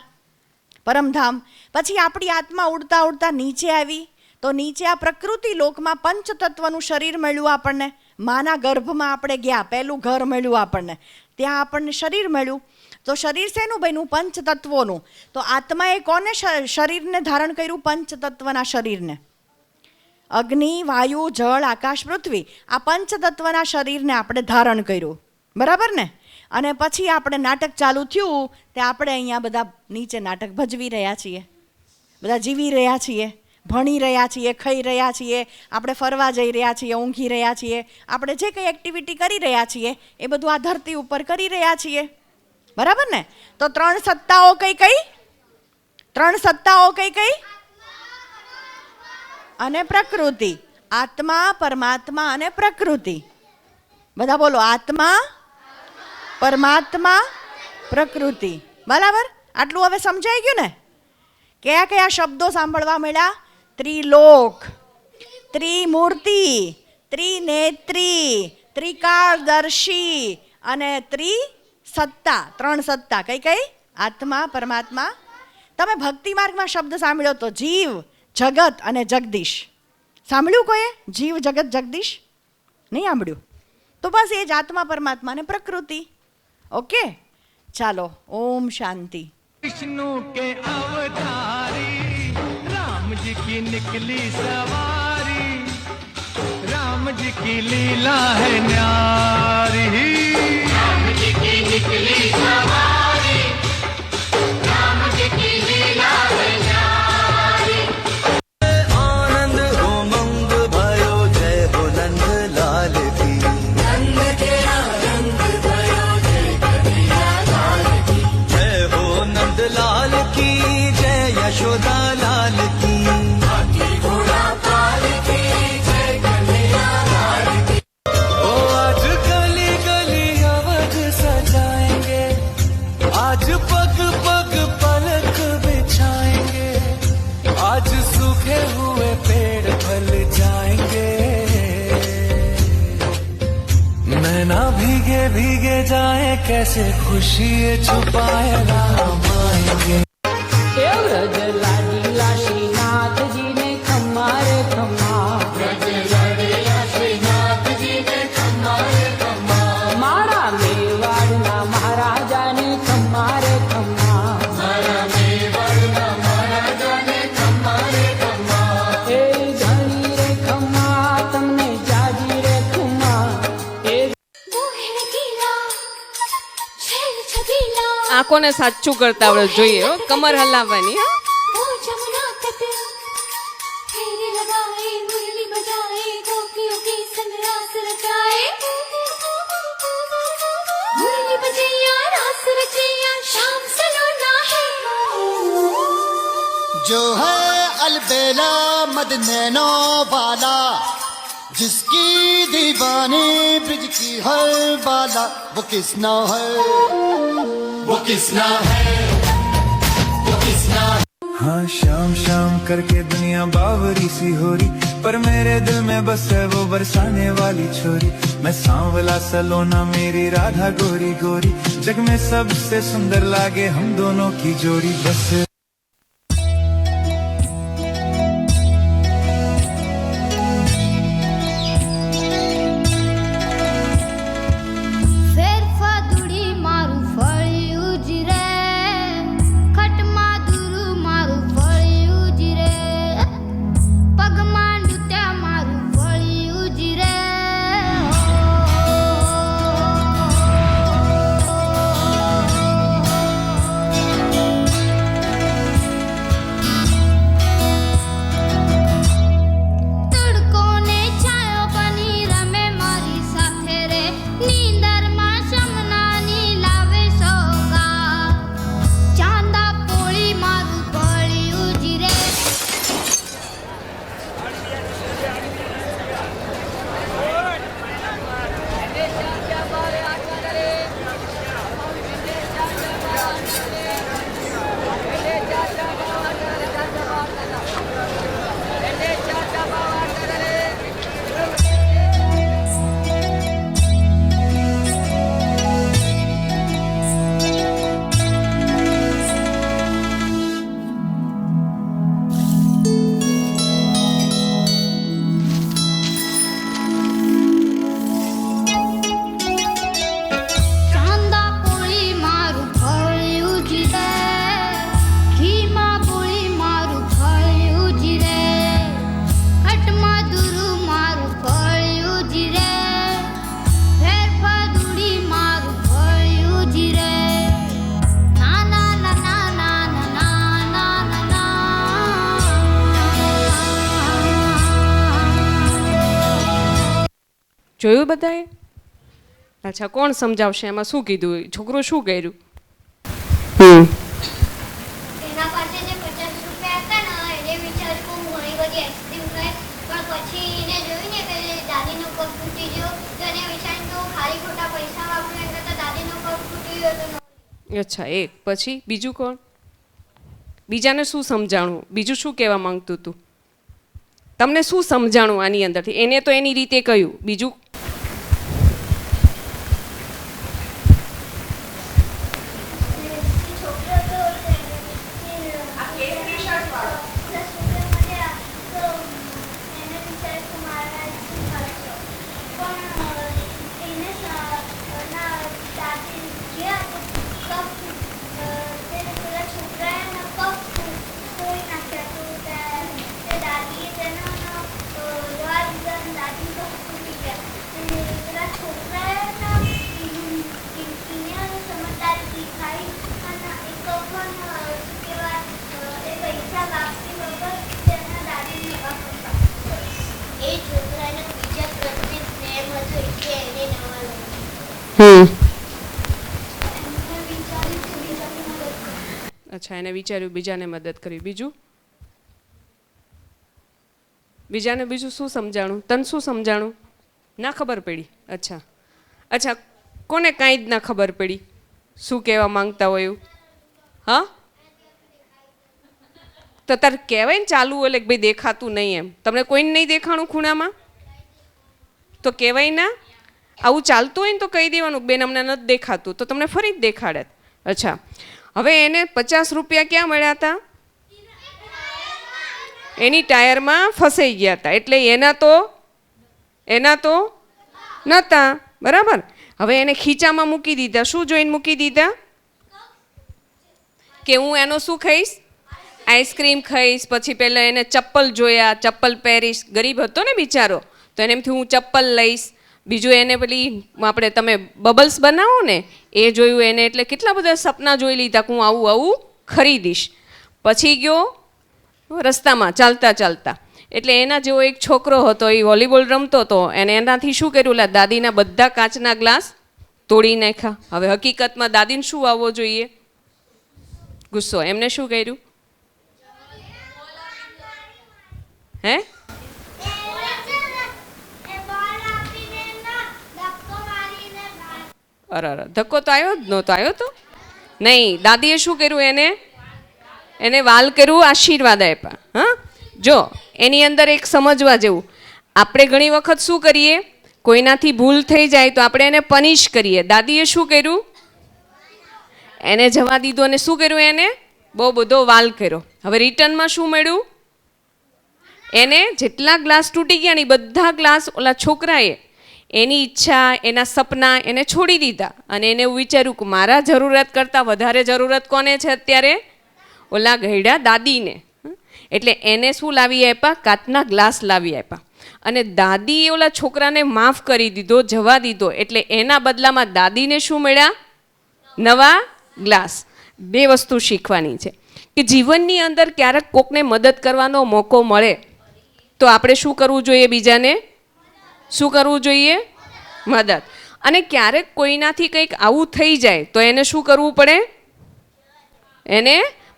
પરમધામ, પછી આપણી આત્મા ઉડતા ઉડતા નીચે આવી, તો નીચે આ પ્રકૃતિ લોકમાં પંચતત્વનું શરીર મળ્યું આપણને. માના ગર્ભમાં આપણે ગયા, પહેલું ઘર મળ્યું આપણને, ત્યાં આપણને શરીર મળ્યું. તો શરીર શેનું બન્યું? પંચતત્વોનું. તો આત્માએ કોને શરીરને ધારણ કર્યું? પંચતત્વના શરીરને. અગ્નિ, વાયુ, જળ, આકાશ, પૃથ્વી, આ પંચતત્વના શરીરને આપણે ધારણ કર્યું. બરાબર ને? અને પછી આપણે નાટક ચાલુ થયું, તે આપણે અહીંયા બધા નીચે નાટક ભજવી રહ્યા છીએ, બધા જીવી રહ્યા છીએ, ભણી રહ્યા છીએ, ખાઈ રહ્યા છીએ, આપણે ફરવા જઈ રહ્યા છીએ, ઊંઘી રહ્યા છીએ, આપણે જે કંઈ એક્ટિવિટી કરી રહ્યા છીએ એ બધું આ ધરતી ઉપર કરી રહ્યા છીએ. બરાબર ને? તો 3 સત્તાઓ કઈ કઈ? 3 સત્તાઓ કઈ કઈ? અને પ્રકૃતિ. આત્મા, પરમાત્મા અને પ્રકૃતિ. બધા બોલો. આત્મા, પરમાત્મા, પ્રકૃતિ. બરાબર? આટલું હવે સમજાઈ ગયું ને? કયા કયા શબ્દો સાંભળવા મળ્યા? ત્રિલોક, ત્રિમૂર્તિ, ત્રિનેત્રી, ત્રિકાળદર્શી અને ત્રિસત્તા. 3 સત્તા કઈ કઈ? આત્મા, પરમાત્મા. તમે ભક્તિ માર્ગમાં શબ્દ સાંભળ્યો તો જીવ, જગત અને જગદીશ. સાંભળ્યું કોઈએ? જીવ, જગત, જગદીશ નહીં સાંભળ્યું? તો બસ એ જ આત્મા, પરમાત્મા અને પ્રકૃતિ. ઓકે, ચાલો. ઓમ શાંતિ. विष्णु के अवतारी राम जी की निकली सवारी, राम जी की लीला है न्यारी, राम जी की निकली सवारी, राम जी की लीला है न्यारी। आनंद उमंग भयो जय हो नंद लाल की, नंद तेरा रंग भयो जय कन्हैया लाल की, जय हो नंद लाल की, जय यशोदा लाल की, हाथी घोड़ा पाल की, जय कन्हैया लाल की। ओ आज गली गली अवध सजाएंगे, आज पग पग पलक बिछाएंगे, आज सूखे हुए पेड़ फल जाएंगे, नैना भीगे भीगे जाए कैसे खुशी छुपाए राम आएंगे। व्रज लाडीला श्रीनाथजी ने खम्मा रे खम्मा, व्रज लाडीला श्रीनाथजी ने खम्मा रे खम्मा, मारा मेवाड़ना महाराजा ने खम्मा रे खम्मा, मारा मेवाड़ना महाराजा ने खम्मा रे खम्मा, ए धनी रे खम्मा तमने जाजी रे खम्मा, ए આંખોને સાચું કરતા આવડે જોઈએ હો, કમર હલાવવાની હો. जो है अलबेला मद नैनो वाला, जिसकी दीवानी ब्रिज की हर बाला, वो किसना है, वो किसना है, वो किसना है। हाँ शाम शाम करके दुनिया बावरी सी हो रही, पर मेरे दिल में बस है वो बरसाने वाली छोरी, मैं सांवला सलोना मेरी राधा गोरी गोरी, जग में सबसे सुंदर लागे हम दोनों की जोड़ी बस। જોયું બધાએ? અચ્છા, કોણ સમજાવશે એમાં શું કીધું, છોકરો શું કર્યું? એના પાસે જે 50 રૂપિયા હતા ને એને વિચાર્યું કે હું ઘણી બધી આઈસ્ક્રીમ ખાઈ, પણ પછી એને જોયું ને કે દાદીનો પગ તૂટી ગયો, તો એને વિચાર્યું કે હું ખાલી ખોટા પૈસા વાપરું એના કરતાં દાદીનો પગ તૂટી ગયો તો અચ્છા, એક પછી બીજું કોણ? બીજાને શું સમજાણું, બીજું શું કહેવા માંગતું હતું? તમને શું સમજાણું આની અંદરથી? એને તો એની રીતે કહ્યું, બીજું? અચ્છા, એને વિચાર્યું બીજાને મદદ કરવી. બીજું બીજાને બીજું શું સમજાણું? તને શું સમજાણું? ના ખબર પડી. અચ્છા અચ્છા, કોને કાંઈ જ ના ખબર પડી શું કહેવા માંગતા હોય એવું? હા, તો તારે કહેવાય ને ચાલુ એટલે કે ભાઈ દેખાતું નહીં એમ. તમને કોઈને નહીં દેખાણું ખૂણામાં તો કહેવાય ના. આવું ચાલતું હોય ને તો કહી દેવાનું બેન અમને નથી દેખાતું, તો તમને ફરી જ દેખાડે. અચ્છા, હવે એને 50 રૂપિયા ક્યાં મળ્યા હતા? એની ટાયરમાં ફસાઈ ગયા હતા, એટલે એના તો નહોતા. બરાબર. હવે એને ખીચામાં મૂકી દીધા. શું જોઈને મૂકી દીધા? કે હું એનો શું ખાઈશ? આઈસ્ક્રીમ ખાઈશ. પછી પહેલાં એને ચપ્પલ જોયા, ચપ્પલ પહેરીશ. ગરીબ હતો ને બિચારો, તો એને એમથી હું ચપ્પલ લઈશ. બીજું એને પેલી આપણે તમે બબલ્સ બનાવો ને એ જોયું એને, એટલે કેટલા બધા સપના જોઈ લીધા કે હું આવું આવું ખરીદીશ. પછી ગયો રસ્તામાં ચાલતા ચાલતા, એટલે એના જેવો એક છોકરો હતો, એ વોલીબોલ રમતો હતો. એને એનાથી શું કર્યું? લા દાદીના બધા કાચના ગ્લાસ તોડી નાખ્યા. હવે હકીકતમાં દાદીને શું આવવો જોઈએ? ગુસ્સો. એમને શું કર્યું? હે અરે ધક્કો તો આવ્યો જ નહોતો. આવ્યો તો નહીં. દાદીએ શું કર્યું? એને વાલ કર્યું, આશીર્વાદ આપ્યા. હા, જો એની અંદર એક સમજવા જેવું, આપણે ઘણી વખત શું કરીએ? કોઈનાથી ભૂલ થઈ જાય તો આપણે એને પનિશ કરીએ. દાદીએ શું કર્યું? એને જવા દીધું. અને શું કર્યું? એને બહુ બધો વાલ કર્યો. હવે રિટર્નમાં શું મળ્યું? એને જેટલા ગ્લાસ તૂટી ગયા ને બધા ગ્લાસ ઓલા છોકરાએ એની ઈચ્છા, એના સપના એને છોડી દીધા. અને એને એવું વિચાર્યું કે મારા જરૂરત કરતાં વધારે જરૂરત કોને છે અત્યારે? ઓલા ગયડા દાદીને. એટલે એને શું લાવી આપ્યા? કાચના ગ્લાસ લાવી આપ્યા. અને દાદીએ ઓલા છોકરાને માફ કરી દીધો, જવા દીધો. એટલે એના બદલામાં દાદીને શું મળ્યા? નવા ગ્લાસ. બે વસ્તુ શીખવાની છે કે જીવનની અંદર ક્યારેક કોકને મદદ કરવાનો મોકો મળે તો આપણે શું કરવું જોઈએ? બીજાને શું કરવું જોઈએ? મદદ. અને ક્યારેક કોઈનાથી કંઈક આવું થઈ જાય તો એને શું કરવું પડે? એને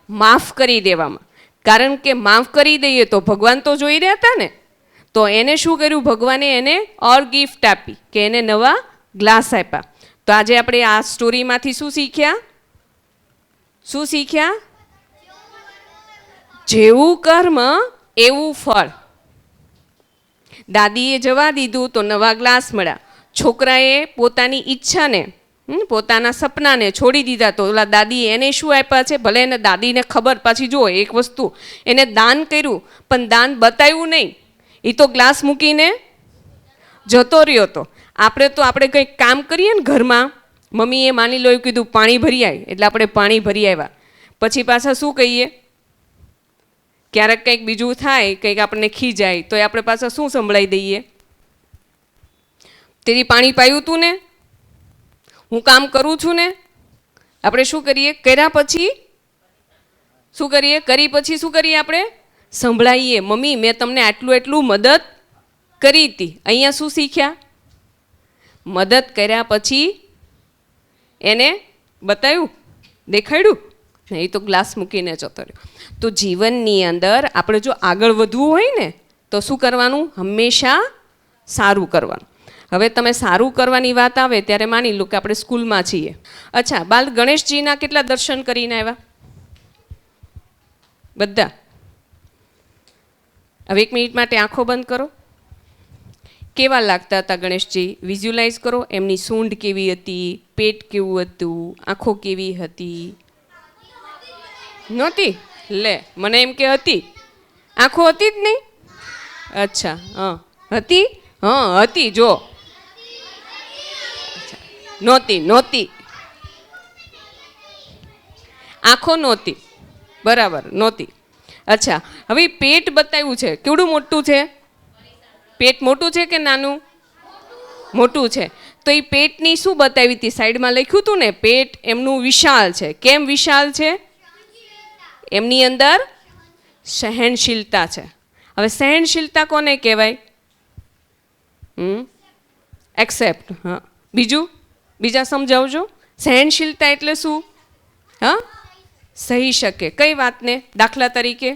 માફ કરી દેવામાં. કારણ કે માફ કરી દઈએ તો ભગવાન તો જોઈ રહ્યા હતા ને, તો એને શું કર્યું? ભગવાને એને ઓર ગિફ્ટ આપી કે એને નવા ગ્લાસ આપ્યા. તો આજે આપણે આ સ્ટોરીમાંથી શું શીખ્યા? શું શીખ્યા? જેવું કર્મ એવું ફળ. દાદીએ જવા દીધું તો નવા ગ્લાસ મળ્યા. છોકરાએ પોતાની ઈચ્છાને, પોતાના સપનાને છોડી દીધા તો ઓલા દાદીએ એને શું આપ્યા છે? ભલે એને દાદીને ખબર. પાછી જુઓ એક વસ્તુ, એને દાન કર્યું પણ દાન બતાવ્યું નહીં. એ તો ગ્લાસ મૂકીને જતો રહ્યો હતો. આપણે કંઈક કામ કરીએ ને ઘરમાં, મમ્મીએ માની લો એવું કીધું પાણી ભરી આવી, એટલે આપણે પાણી ભરી આવ્યા. પછી પાછા શું કહીએ? ક્યારેક કંઈક બીજું થાય, કંઈક આપણને ખીજાય તો આપણે પાછા શું સંભળાઈ દઈએ? તેથી પાણી પાયું તું ને, હું કામ કરું છું ને. આપણે શું કરીએ? કર્યા પછી શું કરીએ? કરી પછી શું કરીએ? આપણે સંભળાઈએ, મમ્મી મેં તમને આટલું મદદ કરી હતી. અહીંયા શું શીખ્યા? મદદ કર્યા પછી એને બતાવ્યું, દેખાડ્યું ને, એ તો ગ્લાસ મૂકીને જતો રહ્યો. તો જીવનની અંદર આપણે જો આગળ વધવું હોય ને તો શું કરવાનું? હંમેશા સારું કરવાનું. હવે તમે સારું કરવાની વાત આવે ત્યારે માની લો કે આપણે સ્કૂલમાં છીએ. અચ્છા, બાલ ગણેશજીના કેટલા દર્શન કરીને આવ્યા? બધા. હવે 1 મિનિટ માટે આંખો બંધ કરો. કેવા લાગતા હતા ગણેશજી? વિઝ્યુલાઇઝ કરો. એમની સૂંઢ કેવી હતી? પેટ કેવું હતું? આંખો કેવી હતી? નહોતી? લે, મને એમ કે હતી. આંખો હતી જ નહીં? અચ્છા, હા હતી. હા હતી. જો નહોતી. આંખો નહોતી. બરાબર, નહોતી. અચ્છા, હવે પેટ બતાવ્યું છે. કેવડું મોટું છે? પેટ મોટું છે કે નાનું? મોટું છે. તો એ પેટની શું બતાવી હતી? સાઈડમાં લખ્યું હતું ને, પેટ એમનું વિશાળ છે. કેમ વિશાળ છે? એમની અંદર સહનશીલતા છે. હવે સહનશીલતા કોને કહેવાય? એક્સેપ્ટ. હા. બીજું બીજા સમજાવજો. સહનશીલતા એટલે શું? હા, સહી શકે. કઈ વાતને? દાખલા તરીકે,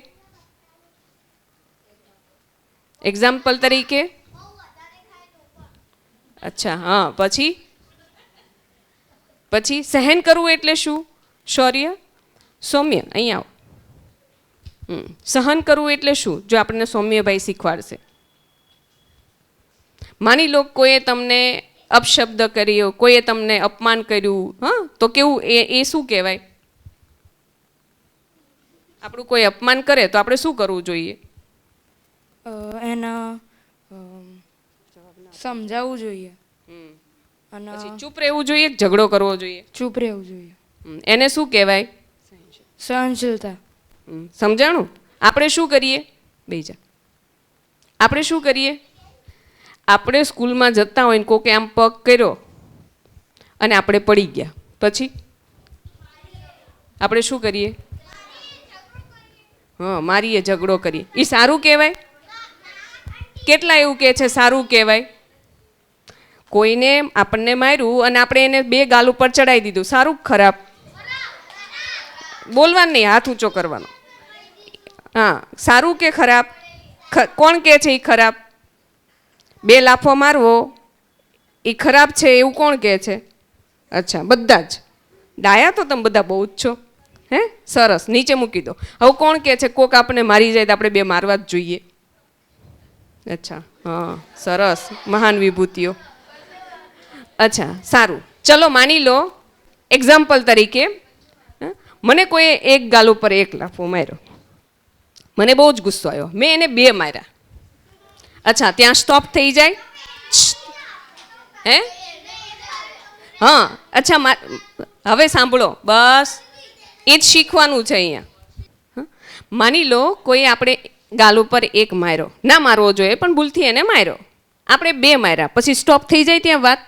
એક્ઝામ્પલ તરીકે. અચ્છા, હા. પછી પછી સહન કરવું એટલે શું? શૌર્ય. સૌમ્ય, અહીંયા આવો. સહન કરવું એટલે શું? જો આપણને સૌમ્યભાઈ શીખવાડશે. માની લો કોઈએ તમને અપશબ્દ કર્યો, કોઈએ તમને અપમાન કર્યું, હા, તો કેવું એ શું કહેવાય? આપણું કોઈ અપમાન કરે તો આપણે શું કરવું જોઈએ? એના સમજાવવું જોઈએ અને પછી ચૂપ રહેવું જોઈએ કે ઝઘડો કરવો જોઈએ? ચૂપ રહેવું જોઈએ. એને શું કહેવાય? સહનશીલતા. સમજાણું? આપણે શું કરીએ? બીજા આપણે શું કરીએ? આપણે સ્કૂલમાં જતા હોય ને કોકે આમ પગ કર્યો અને આપણે પડી ગયા, પછી આપણે શું કરીએ? હા, મારીએ, ઝઘડો કરીએ. એ સારું કહેવાય? કેટલા એવું કહે છે સારું કહેવાય? કોઈને આપણને માર્યું અને આપણે એને 2 ગાલ ઉપર ચડાવી દીધું, સારું ખરાબ? બોલવાનું નહીં, હાથ ઊંચો કરવાનો. હા, સારું કે ખરાબ? કોણ કહે છે એ ખરાબ? 2 લાફો મારવો એ ખરાબ છે એવું કોણ કહે છે? અચ્છા, બધા જ ડાયા તો તમે બધા બહુ જ છો. હે, સરસ. નીચે મૂકી દો. હવે કોણ કહે છે કોક આપણે મારી જાય તો આપણે 2 મારવા જ જોઈએ? અચ્છા, હા, સરસ, મહાન વિભૂતિઓ. અચ્છા, સારું. ચલો માની લો એક્ઝામ્પલ તરીકે મને કોઈ 1 ગાલ ઉપર 1 લાફો માર્યો, મને બહુ જ ગુસ્સો આવ્યો, મેં એને 2 માર્યા. અચ્છા, ત્યાં સ્ટોપ થઈ જાય? હે, હા. અચ્છા, હવે સાંભળો, બસ એ જ શીખવાનું છે અહીંયા. માની લો કોઈ આપણે ગાલ ઉપર 1 માર્યો, ના મારવો જોઈએ પણ ભૂલથી એને માર્યો, આપણે 2 માર્યા, પછી સ્ટોપ થઈ જાય ત્યાં વાત?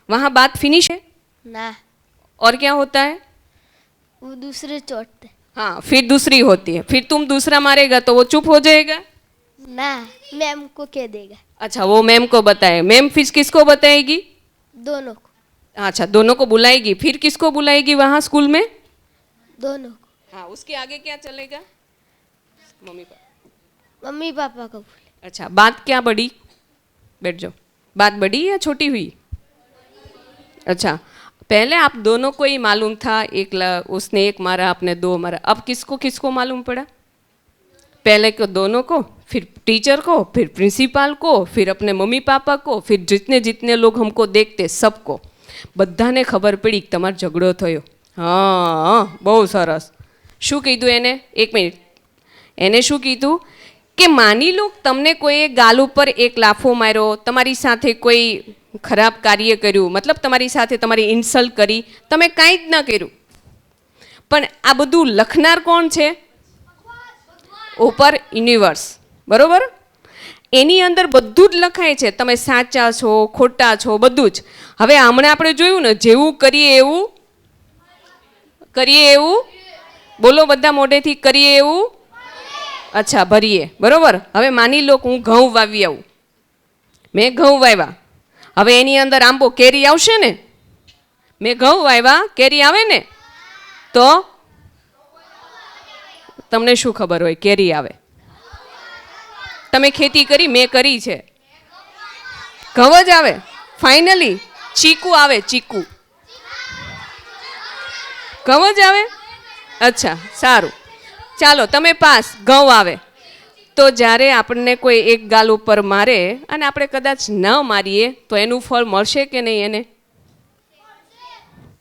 वहाँ बात फिनिश है? ना, और क्या होता है? वो दूसरे चोटते. हाँ, फिर दूसरी होती है. फिर तुम दूसरा मारेगा तो वो चुप हो जाएगा? ना, मैम को कह देगा. अच्छा, वो मैम को बताए. मैम फिर किसको बताएगी? दोनों को. अच्छा, दोनों को बुलाएगी. फिर किसको बुलाएगी वहाँ स्कूल में? दोनों को. हाँ, उसके आगे क्या चलेगा? Mummy papa. मम्मी पापा को बोले. अच्छा, बात क्या बढ़ी? बैठ जाओ. बात बढ़ी या छोटी हुई? अच्छा, पहले आप दोनों को ही मालूम था, उसने 1 मारा, आपने 2 मारा. अब किसको किसको मालूम पड़ा? पहले को दोनों को, फिर टीचर को, फिर प्रिंसिपल को, फिर अपने मम्मी पापा को, फिर जितने जितने लोग हमको देखते सबको, બધાને ખબર પડી કે તમારો ઝઘડો થયો. હા, બહુ સરસ. શું કીધું એને? 1 મિનિટ. એને શું કીધું કે માની લો તમને કોઈએ ગાલ ઉપર 1 લાફો માર્યો, તમારી સાથે કોઈ ખરાબ કાર્ય કર્યું, મતલબ તમારી સાથે તમારી ઇન્સલ્ટ કરી, તમે કાંઈ જ ન કર્યું, પણ આ બધું લખનાર કોણ છે? ઉપર યુનિવર્સ, બરોબર? એની અંદર બધું જ લખાય છે, તમે સાચા છો, ખોટા છો, બધું જ. હવે હમણાં આપણે જોયું ને, જેવું કરીએ એવું બોલો બધા મોઢેથી, કરીએ એવું. અચ્છા, ભરીએ, બરોબર? હવે માની લો હું ઘઉં વાવી આવું, મેં ઘઉં વાવ્યા, હવે એની અંદર આંબો કેરી આવશે ને? મેં ઘઉં વાવ્યા, કેરી આવે ને? તો તમને શું ખબર હોય કેરી આવે? તમે ખેતી કરી, મેં કરી છે, ઘઉં જ આવે. ફાઇનલી ચીકુ આવે, ચીકુ, ઘઉં જ આવે. અચ્છા, સારું, ચાલો તમે પાસ, ઘઉં આવે. તો જ્યારે આપણને કોઈ 1 ગાલ ઉપર મારે અને આપણે કદાચ ન મારીએ તો એનું ફળ મળશે કે નહીં એને?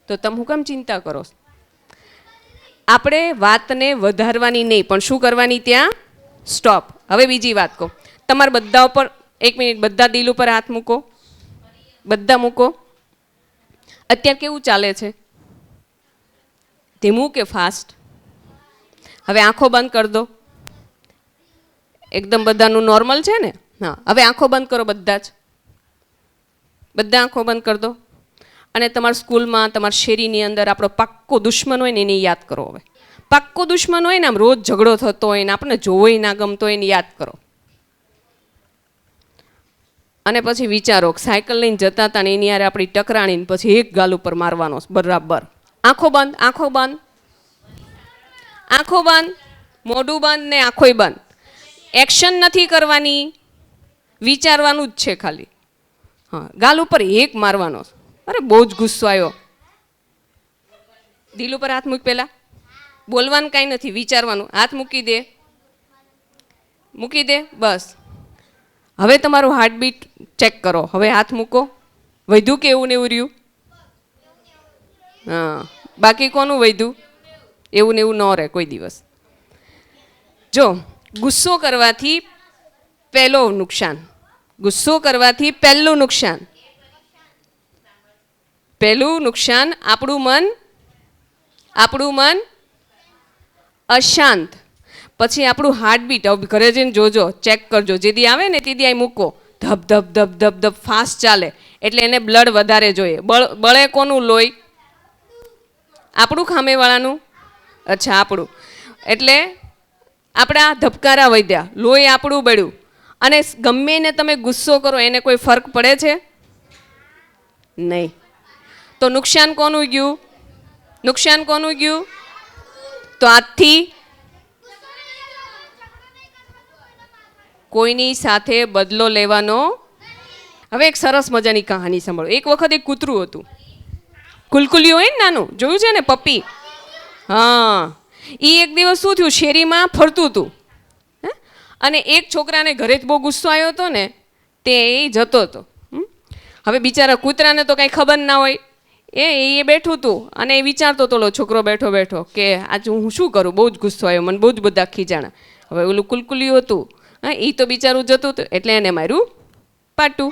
તો તમે હું કેમ ચિંતા કરો? આપણે વાતને વધારવાની નહીં, પણ શું કરવાની? ત્યાં સ્ટોપ. હવે બીજી વાત કહું, તમારા બધા ઉપર 1 મિનિટ, બધા દિલ ઉપર હાથ મૂકો, બધા મૂકો. અત્યારે કેવું ચાલે છે? ધીમું કે ફાસ્ટ? હવે આંખો બંધ કરી દો. એકદમ બધાનું નોર્મલ છે ને? હા, હવે આંખો બંધ કરો, બધા જ, બધા આંખો બંધ કરી દો. અને તમારા સ્કૂલમાં, તમારા શેરીની અંદર આપણો પાક્કો દુશ્મન હોય ને એને યાદ કરો. હવે પાક્કો દુશ્મન હોય ને, આમ રોજ ઝઘડો થતો હોય ને આપણને જોવોય ના ગમતો હોય એને યાદ કરો. અને પછી વિચારો સાયકલ લઈને જતા હતા ને એની યારે આપણી ટકરાણીને પછી એક ગાલ ઉપર મારવાનો બરાબર. આંખો બંધ, આંખો બંધ, આંખો બંધ, મોઢું બંધ ને આંખોય બંધ. એક્શન નથી કરવાની, વિચારવાનું જ છે ખાલી. હા, ગાલ ઉપર એક મારવાનો. અરે બહુ જ ગુસ્સો આવ્યો. દિલ ઉપર હાથ મૂક, પહેલા બોલવાનું કાંઈ નથી, વિચારવાનું. હાથ મૂકી દે, મૂકી દે, બસ. હવે તમારું હાર્ટબીટ ચેક કરો. હવે હાથ મૂકો. વધ્યું કે એવું ને એવું રહ્યું? હા, બાકી કોનું વધ્યું? એવું ને એવું ન રહે કોઈ દિવસ. જો ગુસ્સો કરવાથી પહેલો નુકસાન, ગુસ્સો કરવાથી પહેલું નુકસાન, પહેલું નુકસાન આપણું મન અશાંત. પછી આપણું હાર્ટબીટ, હવે ઘરે જઈને જોજો, ચેક કરજો. જેદી આવે ને તેદી અહીં મૂકો, ધબ ધબ ધબ ધબ ધબ ફાસ્ટ ચાલે, એટલે એને બ્લડ વધારે જોઈએ. બળે કોનું લોહી? આપણું ખામેવાળાનું. અચ્છા, આપણું. એટલે આપણા ધબકારા વધ્યા, લોહી આપણું બળ્યું. અને ગમે એને તમે ગુસ્સો કરો એને કોઈ ફરક પડે છે? નહીં. તો નુકસાન કોનું ગયું? નુકસાન કોનું ગયું? તો આજથી કોઈની સાથે બદલો લેવાનો. હવે એક સરસ મજાની કહાની સાંભળો. એક વખત એક કૂતરું હતું, કુલકુલિયું હોય ને નાનું, જોયું છે ને, પપ્પી. હા, એ એક દિવસ શું થયું, શેરીમાં ફરતું હતું અને એક છોકરાને ઘરે જ બહુ ગુસ્સો આવ્યો હતો ને, તે એ જતો હતો. હવે બિચારા કૂતરાને તો કાંઈ ખબર ના હોય, એ બેઠું હતું અને એ વિચારતો હતો, છોકરો બેઠો બેઠો કે આજે હું શું કરું, બહુ જ ગુસ્સો આવ્યો મને, બહુ જ બધા ખીજાણા. હવે ઓલું કુલકુલિયું હતું, હા, એ તો બિચારું જતું હતું એટલે એને માર્યું પાટું.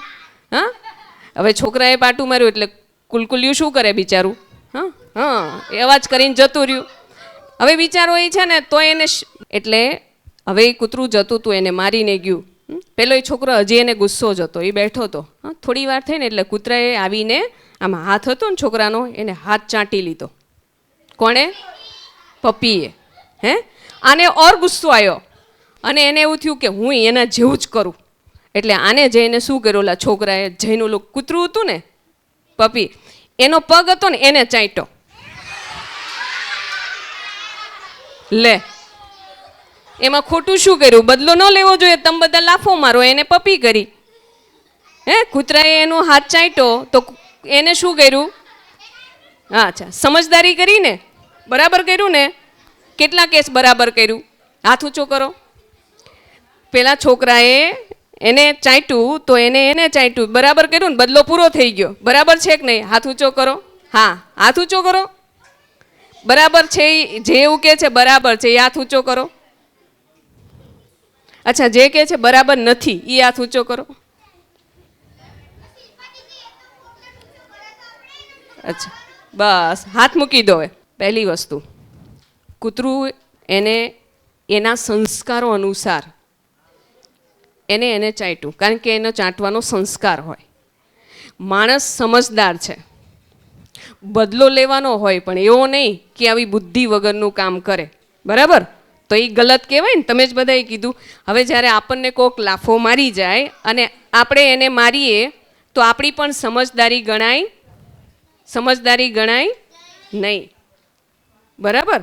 હા, હવે છોકરાએ પાટું માર્યું એટલે કુલકુલિયું શું કરે બિચારું? હા હા, એ અવાજ કરીને જતું રહ્યું. હવે બિચારો એ છે ને તો એને એટલે હવે એ કૂતરું જતું હતું, એને મારીને ગયું. પેલો એ છોકરો હજી એને ગુસ્સો જ હતો, એ બેઠો હતો. હા, થોડી વાર થઈ ને એટલે કૂતરાએ આવીને આમ હાથ હતો ને છોકરાનો, એને હાથ ચાટી લીધો. કોણે? પપ્પીએ. હે, આને ઓર ગુસ્સો આવ્યો અને એને એવું થયું કે હું એના જેવું જ કરું. એટલે આને જઈને શું કર્યું, ઓલા છોકરાએ જઈને ઓલું કૂતરું હતું ને પપ્પી, એનો પગ હતો ને એને ચાટ્યો. લે, એમાં ખોટું શું કર્યું? બદલો ન લેવો જોઈએ, તમે બધા લાફો મારો, એને પપ્પી કરી. હે, કૂતરાએ એનો હાથ ચાટ્યો તો એને શું કર્યું? અચ્છા, સમજદારી કરી ને, બરાબર કર્યું ને. કેટલા કેસ બરાબર કર્યું? હાથ ઊંચો કરો. પેલા છોકરાએ એને ચાટ્યું તો એને ચાટ્યું, બરાબર કર્યું ને, બદલો પૂરો થઈ ગયો. બરાબર છે કે નહીં? હાથ ઊંચો કરો. હા, હાથ ઊંચો કરો. બરાબર છે, જે એવું કે છે બરાબર છે એ હાથ ઊંચો કરો. અચ્છા, જે કે છે બરાબર નથી એ હાથ ઊંચો કરો. અચ્છા, બસ હાથ મૂકી દો. હવે પહેલી વસ્તુ, કૂતરું એને એના સંસ્કારો અનુસાર એને ચાટ્યું, કારણ કે એનો ચાટવાનો સંસ્કાર હોય. માણસ સમજદાર છે, બદલો લેવાનો હોય પણ એવો નહીં કે આવી બુદ્ધિ વગરનું કામ કરે. બરાબર? તો એ ગલત કહેવાય ને. તમે જ બધાએ કીધું. હવે જ્યારે આપણને કોક લાફો મારી જાય અને આપણે એને મારીએ તો આપણી પણ સમજદારી ગણાય? સમજદારી ગણાય નહીં. બરાબર?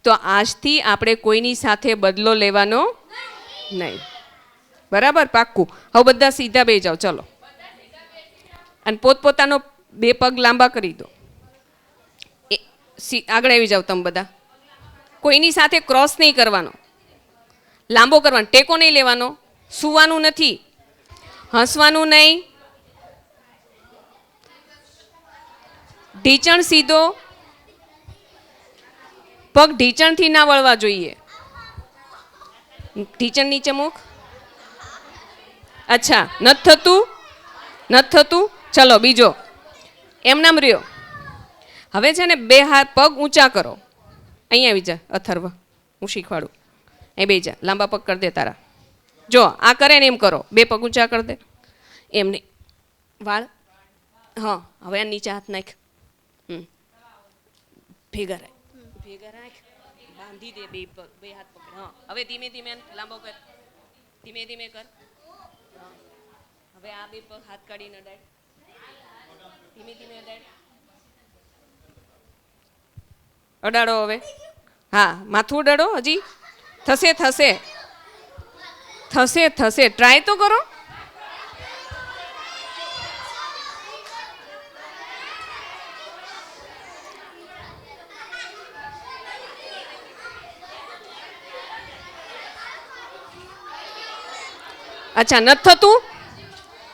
તો આજથી આપણે કોઈની સાથે બદલો લેવાનો નહીં. બરાબર? પાક્કું. હવે બધા સીધા બેસી જાઓ, ચલો. અને પોતપોતાનો 2 પગ લાંબા કરી દો. આગળ આવી જાઓ તમે બધા. કોઈની સાથે ક્રોસ નહીં કરવાનો, લાંબો કરવાનો, ટેકો નહીં લેવાનો, સૂવાનું નથી, હસવાનું નહીં, ઢીચણ સીધો, પગ ઢીચણથી ના વળવા જોઈએ. ઢીચણ નીચે મૂક. અચ્છા, નથી થતું. ચલો બીજો, એમ નામ રહ્યો. હવે છે ને 2 હાથ પગ ઊંચા કરો. અહીંયા આવી જા અથર્વ, હું શીખવાડું. અહીં બે જા, લાંબા પગ કરી દે તારા. જો આ કરે ને એમ કરો, 2 પગ ઊંચા કરી દે. એમ નહીં, વાળ. હા, હવે આ નીચે હાથ નાખ. ભેગા રાખ, બાંધી દે 2 પગ, 2 હાથ પકડ. હા, હવે ધીમે ધીમે લાંબો કર, ધીમે ધીમે કર. હવે આ બે પગ હાથ કાઢીને અડાડ, ધીમે ધીમે અડાડ, અડાડો હવે. હા, માથું અડાડો. હજી થશે થશે થશે થશે, ટ્રાય તો કરો. અચ્છા, નથી થતું.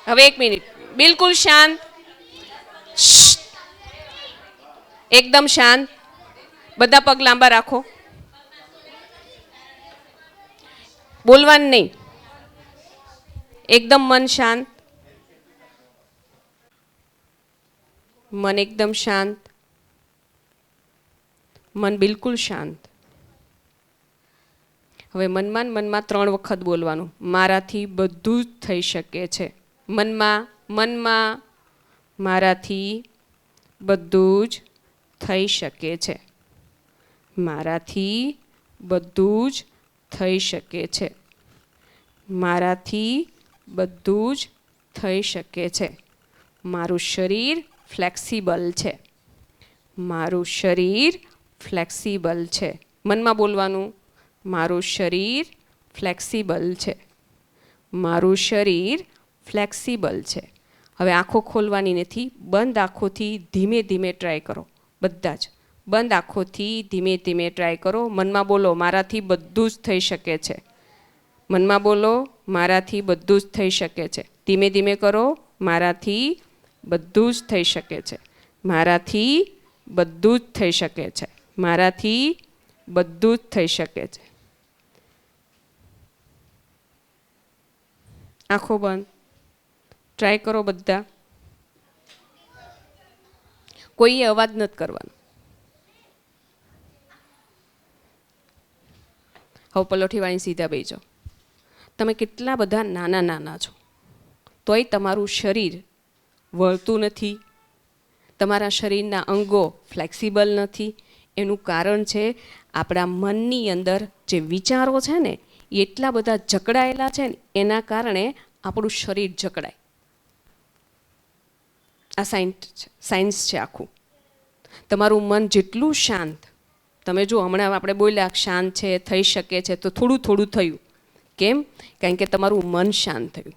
હવે 1 મિનિટ, બિલકુલ શાંત, એકદમ શાંત. બધા પગ લાંબા રાખો, બોલવાનું નહીં, એકદમ મન શાંત, મન એકદમ શાંત, મન બિલકુલ શાંત. હવે મનમાં 3 વખત બોલવાનું, મારાથી બધું જ થઈ શકે છે. મનમાં મારાથી બધું જ થઈ શકે છે. મારાથી બધું જ થઈ શકે છે. મારાથી બધું જ થઈ શકે છે. મારું શરીર ફ્લેક્સિબલ છે. મારું શરીર ફ્લેક્સિબલ છે. મનમાં બોલવાનું, મારું શરીર ફ્લેક્સિબલ છે. મારું શરીર ફ્લેક્સિબલ છે. હવે આંખો ખોલવાની નથી, બંધ આંખોથી ધીમે ધીમે ટ્રાય કરો. બધા જ બંધ આંખોથી ધીમે ધીમે ટ્રાય કરો. મનમાં બોલો, મારાથી બધું જ થઈ શકે છે. મનમાં બોલો, મારાથી બધું જ થઈ શકે છે. ધીમે ધીમે કરો, મારાથી બધું જ થઈ શકે છે. મારાથી બધું જ થઈ શકે છે. મારાથી બધું જ થઈ શકે છે. આંખો બંધ, ટ્રાય કરો બધા. કોઈએ અવાજ નથી કરવાનો. હવે પલોઠી વાળીને સીધા બેસજો. તમે કેટલા બધા નાના નાના છો, તોય તમારું શરીર વળતું નથી, તમારા શરીરના અંગો ફ્લેક્સિબલ નથી. એનું કારણ છે આપણા મનની અંદર જે વિચારો છે ને એ એટલા બધા જકડાયેલા છે ને, એના કારણે આપણું શરીર જકડાય. આ સાયન્સ છે આખું. તમારું મન જેટલું શાંત, તમે જો હમણાં આપણે બોલ્યા શાંત છે, થઈ શકે છે, તો થોડું થોડું થયું. કેમ? કારણ કે તમારું મન શાંત થયું.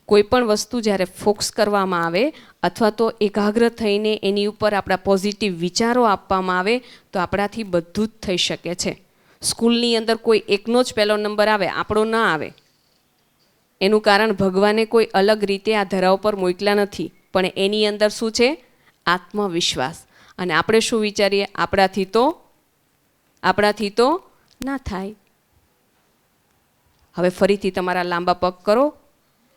કોઈ પણ વસ્તુ જ્યારે ફોકસ કરવામાં આવે અથવા તો એકાગ્ર થઈને એની ઉપર આપણા પોઝિટિવ વિચારો આપવામાં આવે તો આપણાથી બધું જ થઈ શકે છે. સ્કૂલની અંદર કોઈ એકનો જ પહેલો નંબર આવે, આપણો ના આવે. એનું કારણ ભગવાને કોઈ અલગ રીતે આ ધરા ઉપર મોકલા નથી, પણ એની અંદર શું છે? આત્મવિશ્વાસ. અને આપણે શું વિચારીએ? આપણાથી તો ના થાય. હવે ફરીથી તમારા લાંબા પગ કરો.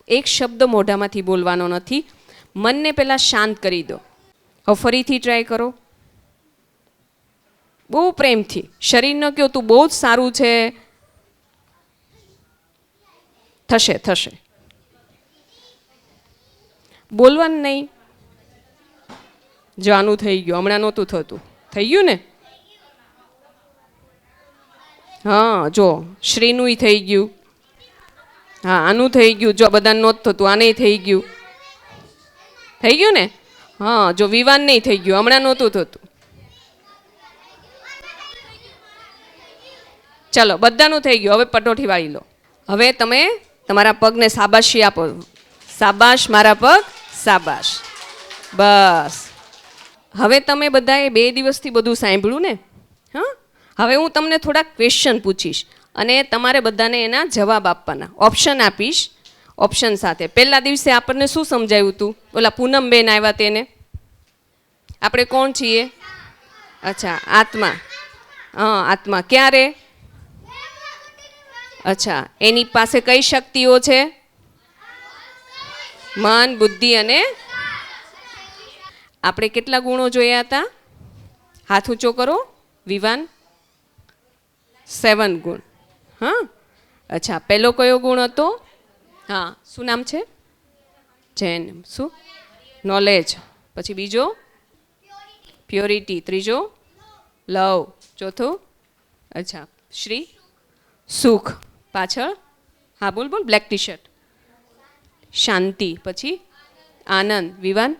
એક શબ્દ મોઢામાંથી બોલવાનો નથી, મનને પહેલાં શાંત કરી દો. હવે ફરીથી ટ્રાય કરો, બહુ પ્રેમથી. શરીર ન કહો તું બહુ જ સારું છે, થશે થશે. બોલવાનું નહીં. જો આનું થઈ ગયું, હમણાં નહોતું થતું, થઈ ગયું ને? હા, જો શ્રીનું થઈ ગયું. હા, આનું થઈ ગયું. જો બધા નહોતું થતું, આને થઈ ગયું. થઈ ગયું ને? હા, જો વિવાન નહીં થઈ ગયું, હમણાં નહોતું થતું. ચલો, બધાનું થઈ ગયું. હવે પટોઠી વાળી લો. હવે તમે તમારા પગને શાબાશી આપો. શાબાશ મારા પગ, શાબાશ. બસ. હવે તમે બધાએ 2 દિવસથી બધું સાંભળ્યું ને? હા, હવે હું તમને થોડા ક્વેશ્ચન પૂછીશ અને તમારે બધાને એના જવાબ આપવાના. ઓપ્શન આપીશ, ઓપ્શન સાથે. પહેલા દિવસે આપણને શું સમજાયું હતું? ઓલા પૂનમબેન આવ્યા તેને. આપણે કોણ છીએ? અચ્છા, આત્મા. હા, આત્મા. ક્યારે? અચ્છા, એની પાસે કઈ શક્તિઓ છે? મન, બુદ્ધિ અને આપણે કેટલા ગુણો જોયા હતા? હાથ ઊંચો કરો. વિવાન 7 ગુણ. હા, અચ્છા, પહેલો કયો ગુણ હતો? હા, શું નામ છે? જૈન. શું? નોલેજ. પછી બીજો? પ્યોરિટી. ત્રીજો? લવ. ચોથું? અચ્છા, શ્રી સુખ. પાછળ? હા, બોલ બોલ. Black tea shirt. શાંતિ, પછી આનંદ, વિવાન,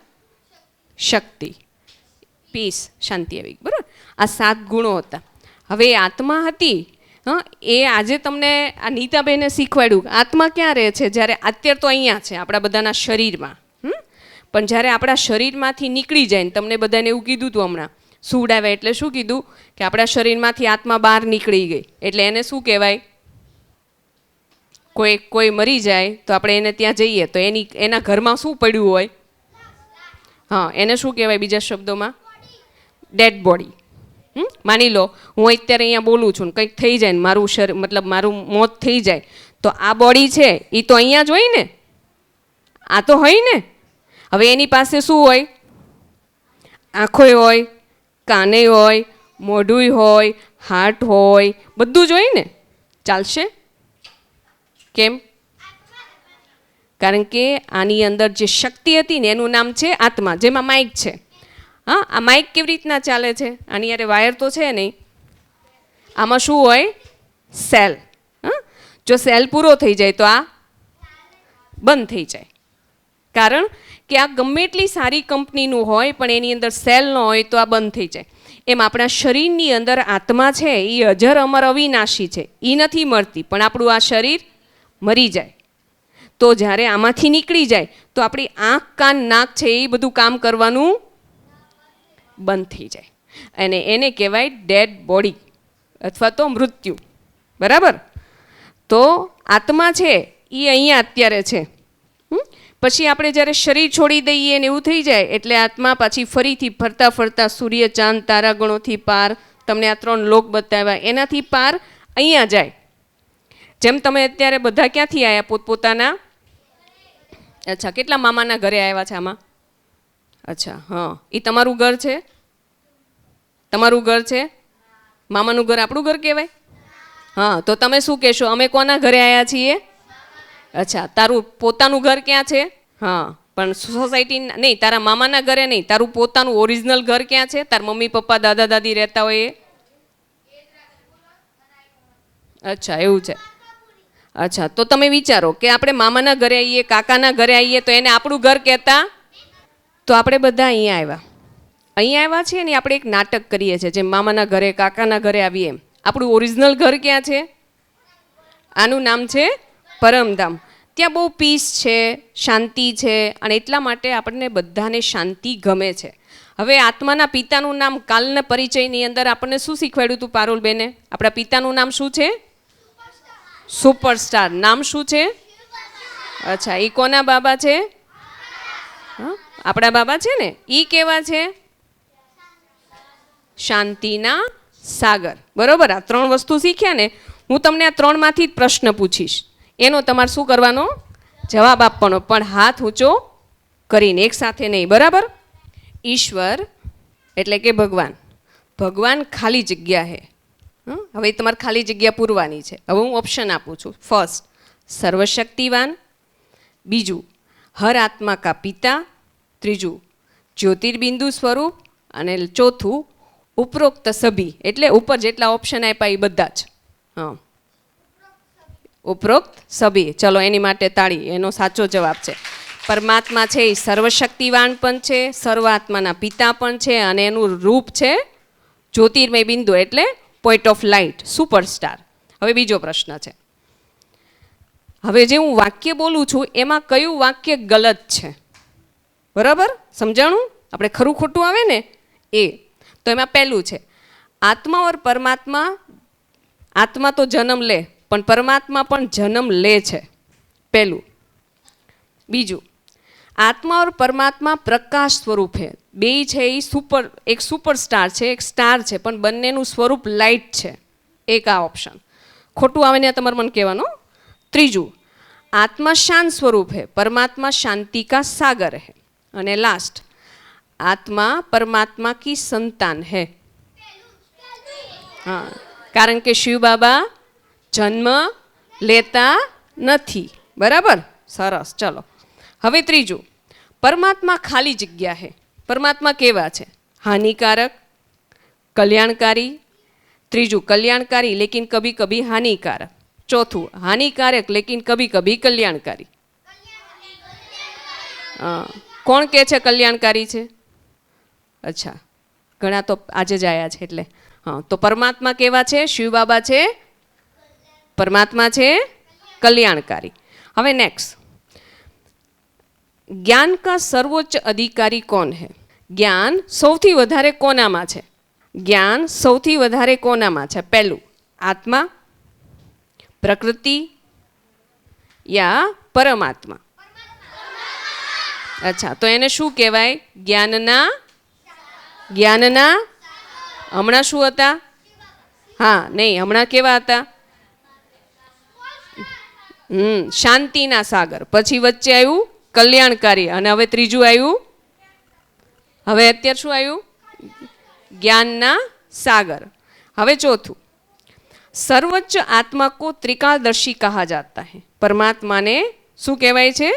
શક્તિ, પીસ, શાંતિ આવી, બરાબર. આ 7 ગુણો હતા. હવે એ આત્મા હતી, એ આજે તમને આ નીતાબેને શીખવાડ્યું. આત્મા ક્યાં રહે છે? જ્યારે અત્યારે તો અહીંયા છે આપણા બધાના શરીરમાં, પણ જ્યારે આપણા શરીરમાંથી નીકળી જાય ને, તમને બધાને એવું કીધું હતું હમણાં સુવડાવ્યા એટલે શું કીધું કે આપણા શરીરમાંથી આત્મા બહાર નીકળી ગઈ એટલે એને શું કહેવાય? કોઈ મરી જાય તો આપણે એને ત્યાં જઈએ તો એના ઘરમાં શું પડ્યું હોય? હા, એને શું કહેવાય બીજા શબ્દોમાં? Dead body. માની લો હું અત્યારે અહીંયા બોલું છું ને કંઈક થઈ જાય ને મારું શરીર મતલબ મારું મોત થઈ જાય તો આ બોડી છે એ તો અહીંયા જ હોય ને, આ તો હોય ને. હવે એની પાસે શું હોય? આંખોય હોય, કાને હોય, મોઢું હોય, હાર્ટ હોય, બધું જ હોય ને. ચાલશે? કેમ? કારણ કે આની અંદર જે શક્તિ હતી ને એનું નામ છે આત્મા, જેમાં માઇક છે. હા, આ માઇક કેવી રીતના ચાલે છે? આની યારે વાયર તો છે નહીં. આમાં શું હોય? સેલ. જો સેલ પૂરો થઈ જાય તો આ બંધ થઈ જાય. કારણ કે આ ગમે એટલી સારી કંપનીનું હોય પણ એની અંદર સેલ ન હોય તો આ બંધ થઈ જાય. એમ આપણા શરીરની અંદર આત્મા છે એ અજર અમર અવિનાશી છે, એ નથી મરતી, પણ આપણું આ શરીર મરી જાય તો જ્યારે આમાંથી નીકળી જાય તો આપણી આંખ, કાન, નાક છે એ બધું કામ કરવાનું બંધ થઈ જાય અને એને કહેવાય ડેડ બોડી અથવા તો મૃત્યુ. બરાબર? તો આત્મા છે એ અહીંયા અત્યારે છે. પછી આપણે જ્યારે શરીર છોડી દઈએ ને એવું થઈ જાય એટલે આત્મા પાછી ફરીથી ફરતા ફરતા સૂર્ય, ચાંદ, તારાગણોથી પાર, તમને આ 3 લોક બતાવ્યા એનાથી પાર અહીંયા જાય. જેમ તમે અત્યારે બધા ક્યાંથી આવ્યા? પોતપોતાના. અચ્છા, કેટલા મામાના ઘરે આવ્યા છે આમાં? અચ્છા, હા. એ તમારું ઘર છે? તમારું ઘર છે? મામાનું ઘર આપણું ઘર કહેવાય? હા, તો તમે શું કહેશો? અમે કોના ઘરે આવ્યા છીએ? અચ્છા, તારું પોતાનું ઘર ક્યાં છે? હા, પણ સોસાયટી નહીં, તારા મામાના ઘરે નહીં, તારું પોતાનું ઓરિજિનલ ઘર ક્યાં છે? તાર મમ્મી પપ્પા દાદા દાદી રહેતા હોય એ? અચ્છા, એવું છે. અચ્છા, તો તમે વિચારો કે આપણે મામાના ઘરે આવીએ, કાકાના ઘરે આવીએ તો એને આપણું ઘર કહેતા? તો આપણે બધા અહીંયા આવ્યા છીએ ને આપણે એક નાટક કરીએ છીએ જેમ મામાના ઘરે, કાકાના ઘરે આવીએ એમ. આપણું ઓરિજિનલ ઘર ક્યાં છે? આનું નામ છે પરમધામ. ત્યાં બહુ પીસ છે, શાંતિ છે અને એટલા માટે આપણને બધાને શાંતિ ગમે છે. હવે આત્માના પિતાનું નામ કાલના પરિચયની અંદર આપણને શું શીખવાડ્યું હતું પારુલબેને? આપણા પિતાનું નામ શું છે? સુપરસ્ટાર. નામ શું છે? અચ્છા, એ કોના બાબા છે? આપણા બાબા છે ને. એ કેવા છે? શાંતિના સાગર. બરોબર? આ 3 વસ્તુ શીખ્યા ને. હું તમને આ 3માંથી જ પ્રશ્ન પૂછીશ, એનો તમારે શું કરવાનો? જવાબ આપવાનો, પણ હાથ ઊંચો કરીને, એક સાથે નહીં. બરાબર? ઈશ્વર એટલે કે ભગવાન. ભગવાન ખાલી જગ્યા હે. હવે તમારે ખાલી જગ્યા પૂરવાની છે. હવે હું ઓપ્શન આપું છું. ફર્સ્ટ, સર્વશક્તિવાન. બીજું, હર આત્મા કા પિતા. ત્રીજું, જ્યોતિર્બિંદુ સ્વરૂપ. અને ચોથું, ઉપરોક્ત સભી. એટલે ઉપર જેટલા ઓપ્શન આપ્યા એ બધા જ. હા, ઉપરોક્ત સભી. ચલો, એની માટે તાળી. એનો સાચો જવાબ છે પરમાત્મા છે એ સર્વશક્તિવાન પણ છે, સર્વાત્માના પિતા પણ છે અને એનું રૂપ છે જ્યોતિર્મય બિંદુ એટલે પોઈન્ટ ઓફ લાઇટ, સુપરસ્ટાર. હવે બીજો પ્રશ્ન છે. હવે જે હું વાક્ય બોલું છું એમાં કયું વાક્ય ગલત છે? બરાબર? સમજાણું? આપણે ખરું ખોટું આવે ને એ. તો એમાં પહેલું છે, આત્મા ઓર પરમાત્મા. આત્મા તો જન્મ લે પણ પરમાત્મા પણ જન્મ લે છે, પહેલું. બીજું, આત્મા ઓર પરમાત્મા પ્રકાશ સ્વરૂપ છે. બે છે એ એક સુપરસ્ટાર છે, એક સ્ટાર છે, પણ બંનેનું સ્વરૂપ લાઇટ છે. એક આ ઓપ્શન ખોટું આવે ને તમારે મને કહેવાનું. ત્રીજું, આત્મા શાંત સ્વરૂપ है, परमात्मा शांति का सागर है. અને લાસ્ટ, આત્મા પરમાત્મા કી સંતાન है. હા, કારણ કે શિવ બાબા જન્મ લેતા નથી. બરાબર? સરસ. ચલો, હવે ત્રીજું, પરમાત્મા ખાલી જગ્યા है. પરમાત્મા કેવા છે? હાનિકારક, કલ્યાણકારી. ત્રીજું, કલ્યાણકારી લેकिन कभी कभी हानिकारक. ચોથું, હાનિકારક લેकिन कभी कभी कल्याणकारी. કોણ કહે છે કલ્યાણકારી છે? અચ્છા, ઘણા તો આજે જ આવ્યા છે એટલે. હા, તો પરમાત્મા કેવા છે? શિવ બાબા છે, પરમાત્મા છે કલ્યાણકારી. હવે નેક્સ્ટ, જ્ઞાન કા સર્વોચ્ચ અધિકારી કોણ હૈ? જ્ઞાન સૌથી વધારે કોનામાં છે? જ્ઞાન સૌથી વધારે કોનામાં છે? પહેલું, આત્મા, પ્રકૃતિ યા પરમાત્મા? અચ્છા, તો એને શું કહેવાય? જ્ઞાનના હમણાં શું હતા? હા, નહીં, હમણાં કેવા હતા? શાંતિના સાગર. પછી વચ્ચે આવ્યું કલ્યાણકારી, અને હવે ત્રીજું આવ્યું, હવે અત્યારે શું આવ્યું? જ્ઞાનના સાગર. હવે ચોથું, સર્વોચ્ચ આત્મા को त्रिकालदर्शी कहा जाता है. પરમાત્માને શું કહેવાય છે?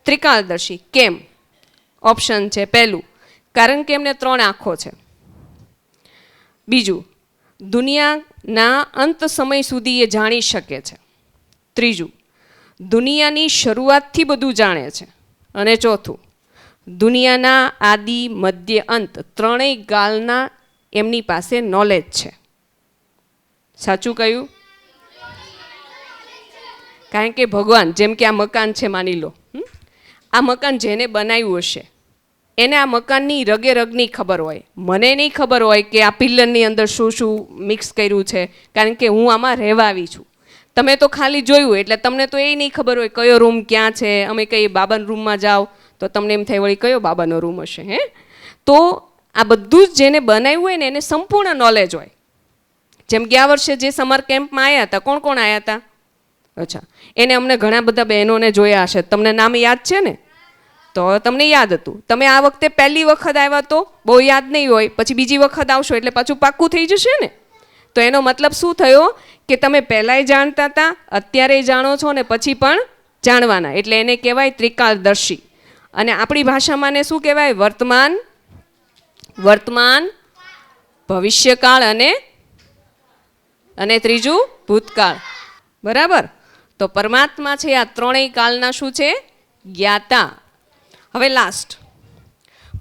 ત્રિકાલદર્શી. કેમ? ઓપ્શન છે, પહેલું, કારણ કે એમને 3 આંખો છે. બીજું, દુનિયાના અંત સમય સુધી એ જાણી શકે છે. ત્રીજું, દુનિયાની શરૂઆતથી બધું જાણે છે. અને ચોથું, દુનિયાના આદિ મધ્ય અંત ત્રણેય ગાલના એમની પાસે નોલેજ છે. સાચું કહ્યું? કારણ કે ભગવાન, જેમ કે આ મકાન છે માની લો, આ મકાન જેને બનાવ્યું હશે એને આ મકાનની રગે રગની ખબર હોય. મને નહીં ખબર હોય કે આ પિલ્લરની અંદર શું શું મિક્સ કર્યું છે, કારણ કે હું આમાં રહેવા આવી છું. તમે તો ખાલી જોયું એટલે તમને તો એ નહીં ખબર હોય કયો રૂમ ક્યાં છે. અમે કહીએ બાબાના રૂમમાં જાઓ તો તમને એમ થાય વળી કયો બાબાનો રૂમ હશે. હે, તો આ બધું જ જેને બનાવ્યું હોય ને એને સંપૂર્ણ નોલેજ હોય. જેમ ગયા વર્ષે જે સમર કેમ્પમાં આવ્યા હતા, કોણ કોણ આવ્યા હતા? અચ્છા, એને અમને ઘણા બધા બહેનોને જોયા હશે. તમને નામ યાદ છે ને? તો તમને યાદ હતું. તમે આ વખતે પહેલી વખત આવ્યા તો બહુ યાદ નહીં હોય, પછી બીજી વખત આવશો એટલે પાછું પાક્કું થઈ જશે ને. તો એનો મતલબ શું થયો કે તમે પહેલાંય જાણતા હતા, અત્યારે જાણો છો ને પછી પણ જાણવાના. એટલે એને કહેવાય ત્રિકાલદર્શી. અને આપણી ભાષામાં ને શું કહેવાય? વર્તમાન, ભવિષ્યકાળ અને ત્રીજું ભૂતકાળ. બરાબર? તો પરમાત્મા છે આ ત્રણેય કાલના શું છે? જ્ઞાતા. હવે લાસ્ટ,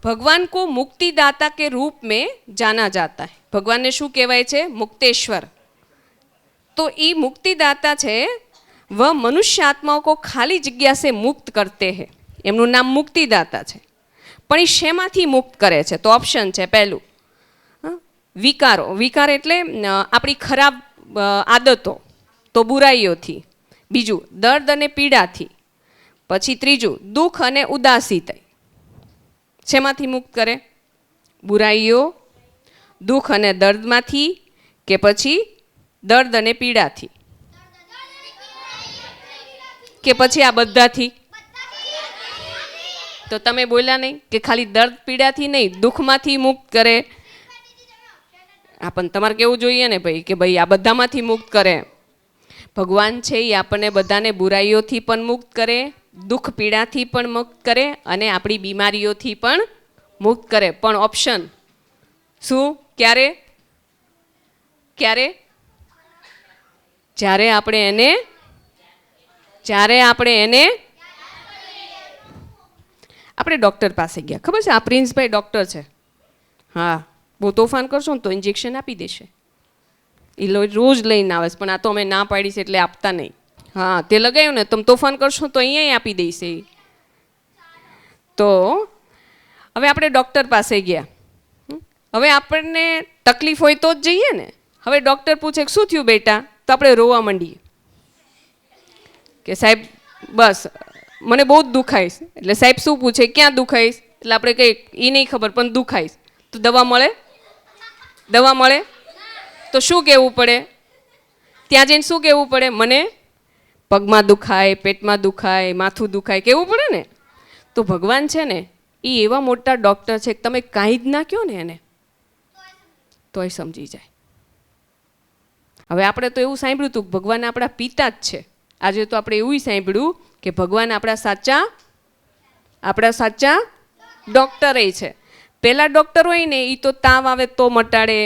ભગવાન को मुक्तिदाता के रूप में जाना जाता है. ભગવાનને શું કહેવાય છે? મુક્તેશ્વર. તો એ મુક્તિદાતા છે, વહ મનુષ્ય આત્માઓ को ખાલી જગ્યા से મુક્ત કરते हैं. એમનું નામ મુક્તિદાતા છે. પણ એ શેમાંથી મુક્ત કરે છે? તો ઓપ્શન છે, પહેલું વિકારો. વિકાર એટલે આપણી ખરાબ આદતો, તો બુરાઈઓથી. બીજું દર્દ અને પીડાથી. પછી ત્રીજું દુઃખ અને ઉદાસીથી. શેમાંથી મુક્ત કરે? બુરાઈઓ, દુઃખ અને દર્દમાંથી, કે પછી દર્દ અને પીડાથી, કે પછી આ બધાથી? તો તમે બોલ્યા નહીં કે ખાલી દર્દ પીડાથી નહીં, દુઃખમાંથી મુક્ત કરે. આપણને તમારે કેવું જોઈએ ને ભાઈ કે ભાઈ આ બધામાંથી મુક્ત કરે. ભગવાન છે એ આપણને બધાને બુરાઈઓથી પણ મુક્ત કરે, દુઃખ પીડાથી પણ મુક્ત કરે, અને આપણી બીમારીઓથી પણ મુક્ત કરે. પણ ઓપ્શન શું? ક્યારે? જ્યારે આપણે એને આપણે ડૉક્ટર પાસે ગયા. ખબર છે આ પ્રિન્સભાઈ ડૉક્ટર છે. હા, બહુ તોફાન કરશો ને તો ઇન્જેક્શન આપી દેશે. એ રોજ લઈને આવે છે, પણ આ તો અમે ના પાડી છે એટલે આપતા નહીં. હા, તે લગાવ્યું ને તમે તોફાન કરશો તો અહીંયા આપી દઈશે. તો હવે આપણે ડૉક્ટર પાસે ગયા. હવે આપણને તકલીફ હોય તો જ જઈએ ને. હવે ડૉક્ટર પૂછે શું થયું બેટા? તો આપણે રોવા માંડીએ કે સાહેબ બસ મને બહુ જ દુખાઈશ. એટલે સાહેબ શું પૂછે? ક્યાં દુખાઈશ? એટલે આપણે કંઈ એ નહીં ખબર પણ દુખાઈશ. તો દવા મળે? તો શું કહેવું પડે? ત્યાં જઈને શું કહેવું પડે? મને પગમાં દુખાય, પેટમાં દુખાય, માથું દુખાય, કહેવું પડે ને. તો ભગવાન છે ને એ એવા મોટા ડૉક્ટર છે કે તમે કાંઈ જ ના કહો ને એને તોય સમજી જાય. હવે આપણે તો એવું સાંભળ્યું હતું કે ભગવાન આપણા પિતા જ છે. આજે તો આપણે એવું સાંભળ્યું કે ભગવાન આપણા સાચા ડૉક્ટર છે. પહેલાં ડૉક્ટર હોય ને એ તો તાવ આવે તો મટાડે.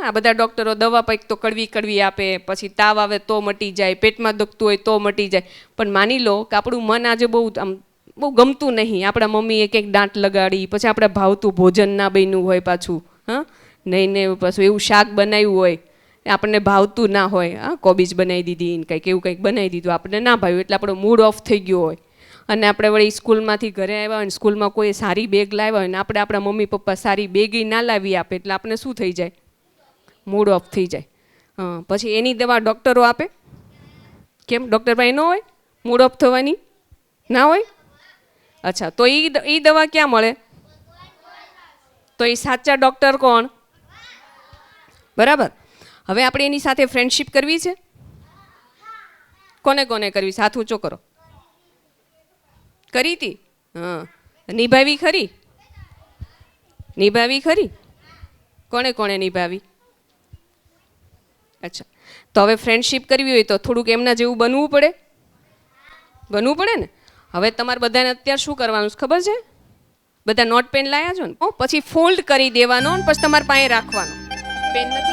આ બધા ડૉક્ટરો દવા કંઈક તો કડવી આપે, પછી તાવ આવે તો મટી જાય, પેટમાં દુખતું હોય તો મટી જાય. પણ માની લો કે આપણું મન આજે બહુ આમ બહુ ગમતું નહીં. આપણા મમ્મીએ કંઈક દાંત લગાડી, પછી આપણે ભાવતું ભોજન ના બન્યું હોય પાછું, હા, નહીં ને પાછું એવું શાક બનાવ્યું હોય આપણને ભાવતું ના હોય, હા, કોબીજ બનાવી દીધી ને કંઈક એવું કંઈક બનાવી દીધું, આપણને ના ભાવ્યું એટલે આપણો મૂડ ઓફ થઈ ગયો હોય. અને આપણે વળી સ્કૂલમાંથી ઘરે આવ્યા હોય ને સ્કૂલમાં કોઈ સારી બેગ લાવ્યા હોય ને આપણે આપણા મમ્મી પપ્પા સારી બેગ ના લાવી આપે એટલે આપણે શું થઈ જાય? મૂડ ઓફ થઈ જાય. પછી એની દવા ડૉક્ટરો આપે. કેમ ડૉક્ટર પાસે ન હોય મૂડ ઓફ થવાની? ના હોય? અચ્છા, તો એ દવા ક્યાં મળે? તો એ સાચા ડૉક્ટર કોણ? બરાબર. હવે આપણે એની સાથે ફ્રેન્ડશિપ કરવી છે? કોને કોને કરવી? હાથ ઊંચો કરો. કરી હતી? હા. નિભાવી ખરી? નિભાવી ખરી? કોણે કોણે નિભાવી? અચ્છા, તો હવે ફ્રેન્ડશિપ કરવી હોય તો થોડુંક એમના જેવું બનવું પડે? બનવું પડે ને. હવે તમારે બધાને અત્યારે શું કરવાનું છે ખબર છે? બધા નોટ પેન લાયા છો ને, પછી ફોલ્ડ કરી દેવાનો અને પછી તમારે પાસે રાખવાનો. પેન નથી?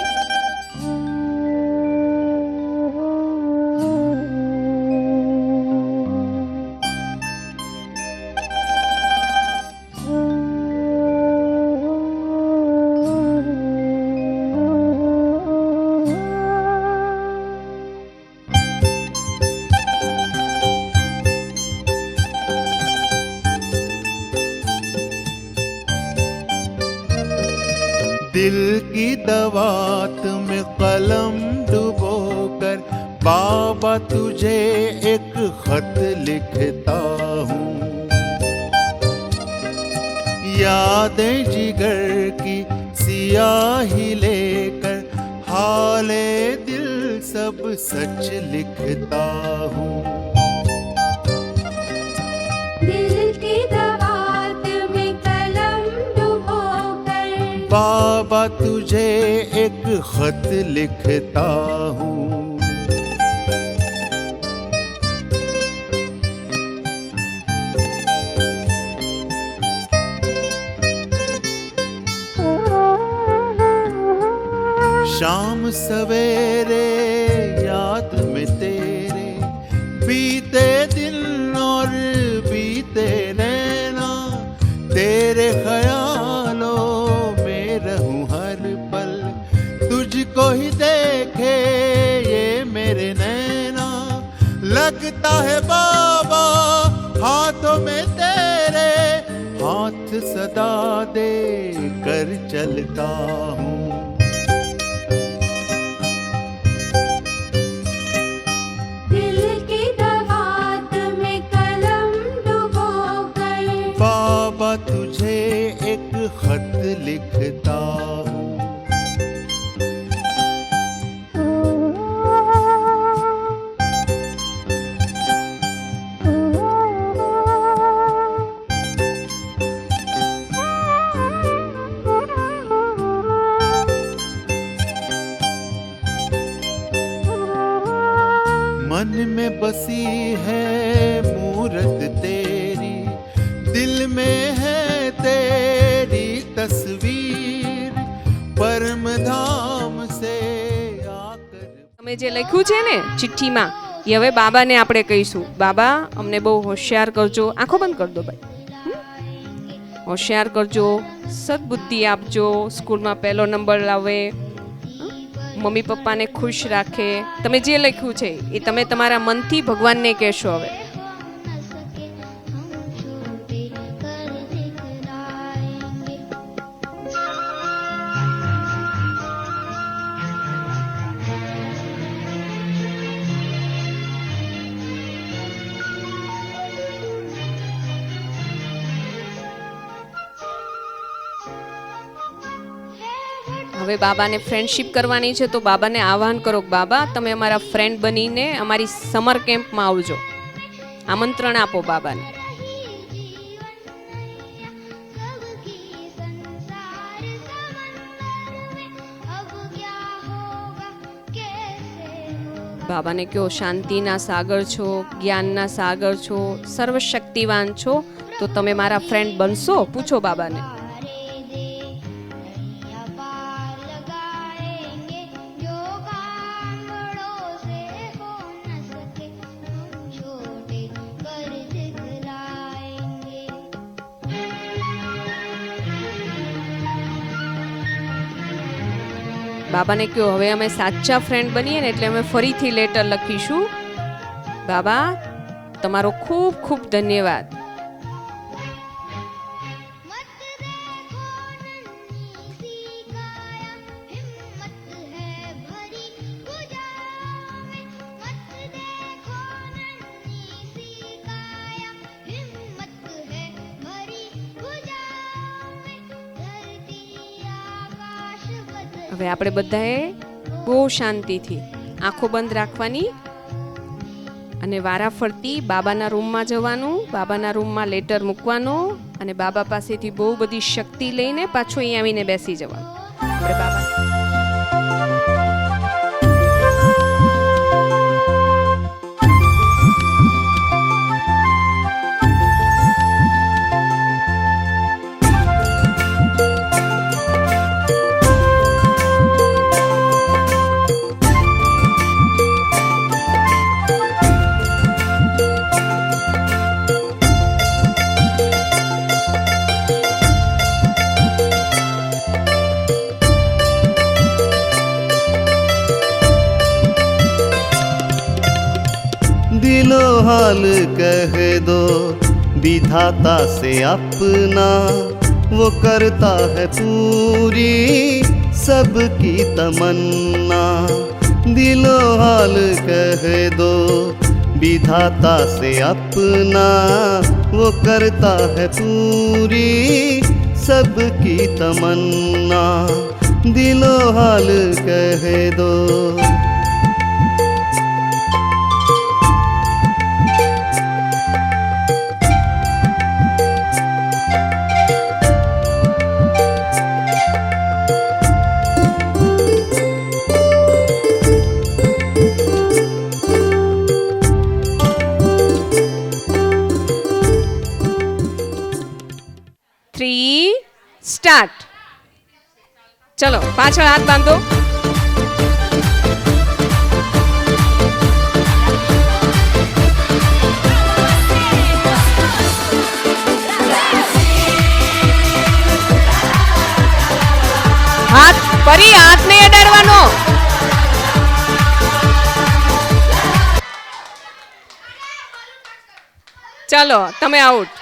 दिल की दवात में कलम डुबोकर बाबा तुझे एक खत लिखता हूँ, यादें जिगर की सियाही लेकर हाले दिल सब सच लिखता हूँ. बाबा तुझे एक खत लिखता हूँ. शाम सवेरे याद में तेरे बीते दिन और बीते रहना, तेरे ख्यालों में रहूं हर पल, तुझको ही देखे ये मेरे नैना. लगता है बाबा हाथों में तेरे हाथ सदा दे कर चलता हूँ. बाबा तुझे एक खत लिखता हूँ. मन में बसी है मूरत तेरी, दिल में है तेरी तस्वीर, परम धाम से आकर. તમે જે લખ્યું છે ને ચિઠ્ઠીમાં એ હવે બાબાને આપણે કહીશું, બાબા અમને બહુ હોશિયાર કરજો. આંખો બંધ કરી દો ભાઈ. હોશિયાર કરજો, સદબુદ્ધિ આપજો, સ્કૂલમાં પહેલો નંબર લાવે, મમ્મી પપ્પાને ખુશ રાખે. તમે જે લખ્યું છે એ તમે તમારા મનથી ભગવાનને કહેશો. હવે હવે બાબાને ફ્રેન્ડશિપ કરવાની છે તો બાબાને આહ્વાન કરો, બાબા તમે અમારા ફ્રેન્ડ બનીને અમારી સમર કેમ્પમાં આવજો. આમંત્રણ આપો બાબાને. બાબાને કહો શાંતિના સાગર છો, જ્ઞાનના સાગર છો, સર્વશક્તિવાન છો, તો તમે મારા ફ્રેન્ડ બનશો? પૂછો બાબાને. બાબાને કહો હવે અમે સાચા ફ્રેન્ડ બનીએ ને એટલે અમે ફરીથી લેટર લખીશું. બાબા તમારો ખૂબ ખૂબ ધન્યવાદ. હવે આપણે બધાએ બહુ શાંતિથી આંખો બંધ રાખવાની અને વારાફરતી બાબાના રૂમમાં જવાનું, બાબાના રૂમમાં લેટર મૂકવાનું અને બાબા પાસેથી બહુ બધી શક્તિ લઈને પાછું અહીં આવીને બેસી જવાનું. આપણે બાબા दिलो हाल कह दो विधाता से अपना, वो करता है पूरी सबकी तमन्ना. दिलो हाल कह दो विधाता से अपना, वो करता है पूरी सबकी तमन्ना. दिलो हाल कह दो. સ્ટાર્ટ. ચલો પાછળ હાથ બાંધો. હાથ ફરી હાથને અડાડવાનો. ચલો તમે આઉટ.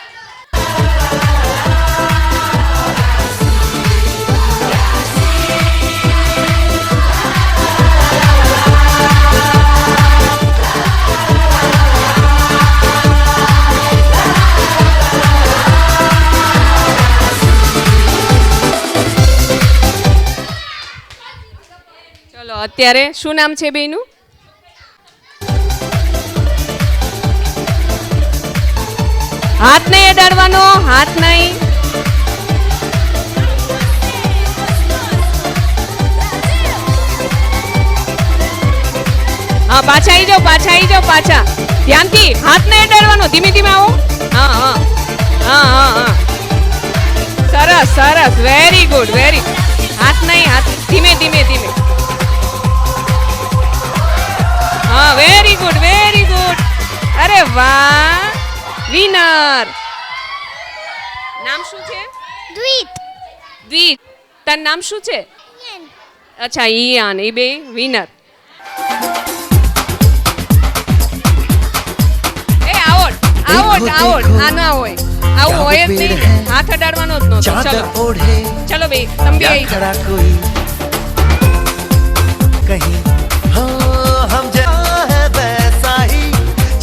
અત્યારે શું નામ છે બેનું? હાથ નહીં અડાડવાનો, હાથ નહીં. હા પાછા આવી જાઓ, પાછા આવી જાઓ, પાછા ધ્યાનથી. હાથ નહીં અડાડવાનો, ધીમે ધીમે આવો. હા હા હા હા હા સરસ સરસ, વેરી ગુડ, વેરી. હાથ નહીં, હાથ ધીમે ધીમે ધીમે. હા વેરી ગુડ, વેરી ગુડ. અરે વાહ, વિનર. નામ શું છે? દ્વિત. દ્વિત. તારું નામ શું છે? અચ્છા ઈયાન. એ બે વિનર. એ આવોટ આવોટ આવોટ. આ ના હોય, આવું હોય જ નહીં. હાથ અડાડવાનો જ નહોતો. ચલો ચલો બે તમે બે આવી જાઓ. कहीं हो हम जहाँ है वैसा ही,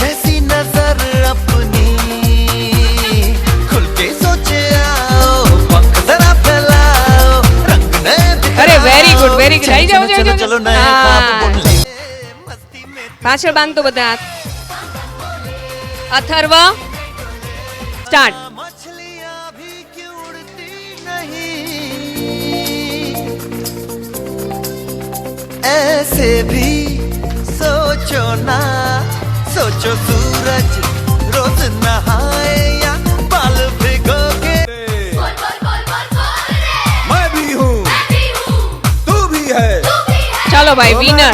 जैसी नजर अपनी खुल के सोचे आओ, पंख जरा फैलाओ, रंग नए दिखाओ. અરે વેરી ગુડ, વેરી ગુડ. આવી જાઓ, જાઓ, चलो જાઓ. नए ख्वाब बुन ले. પાછળ બાંધો બધા હાથ. અથર્વ સ્ટાર્ટ. मछलियाँ भी क्यों उड़ती नहीं, ऐसे भी सोचो ना, सोचो सूरज रोज नहाए या बाल भिगो के. ચલો ભાઈ વિનર.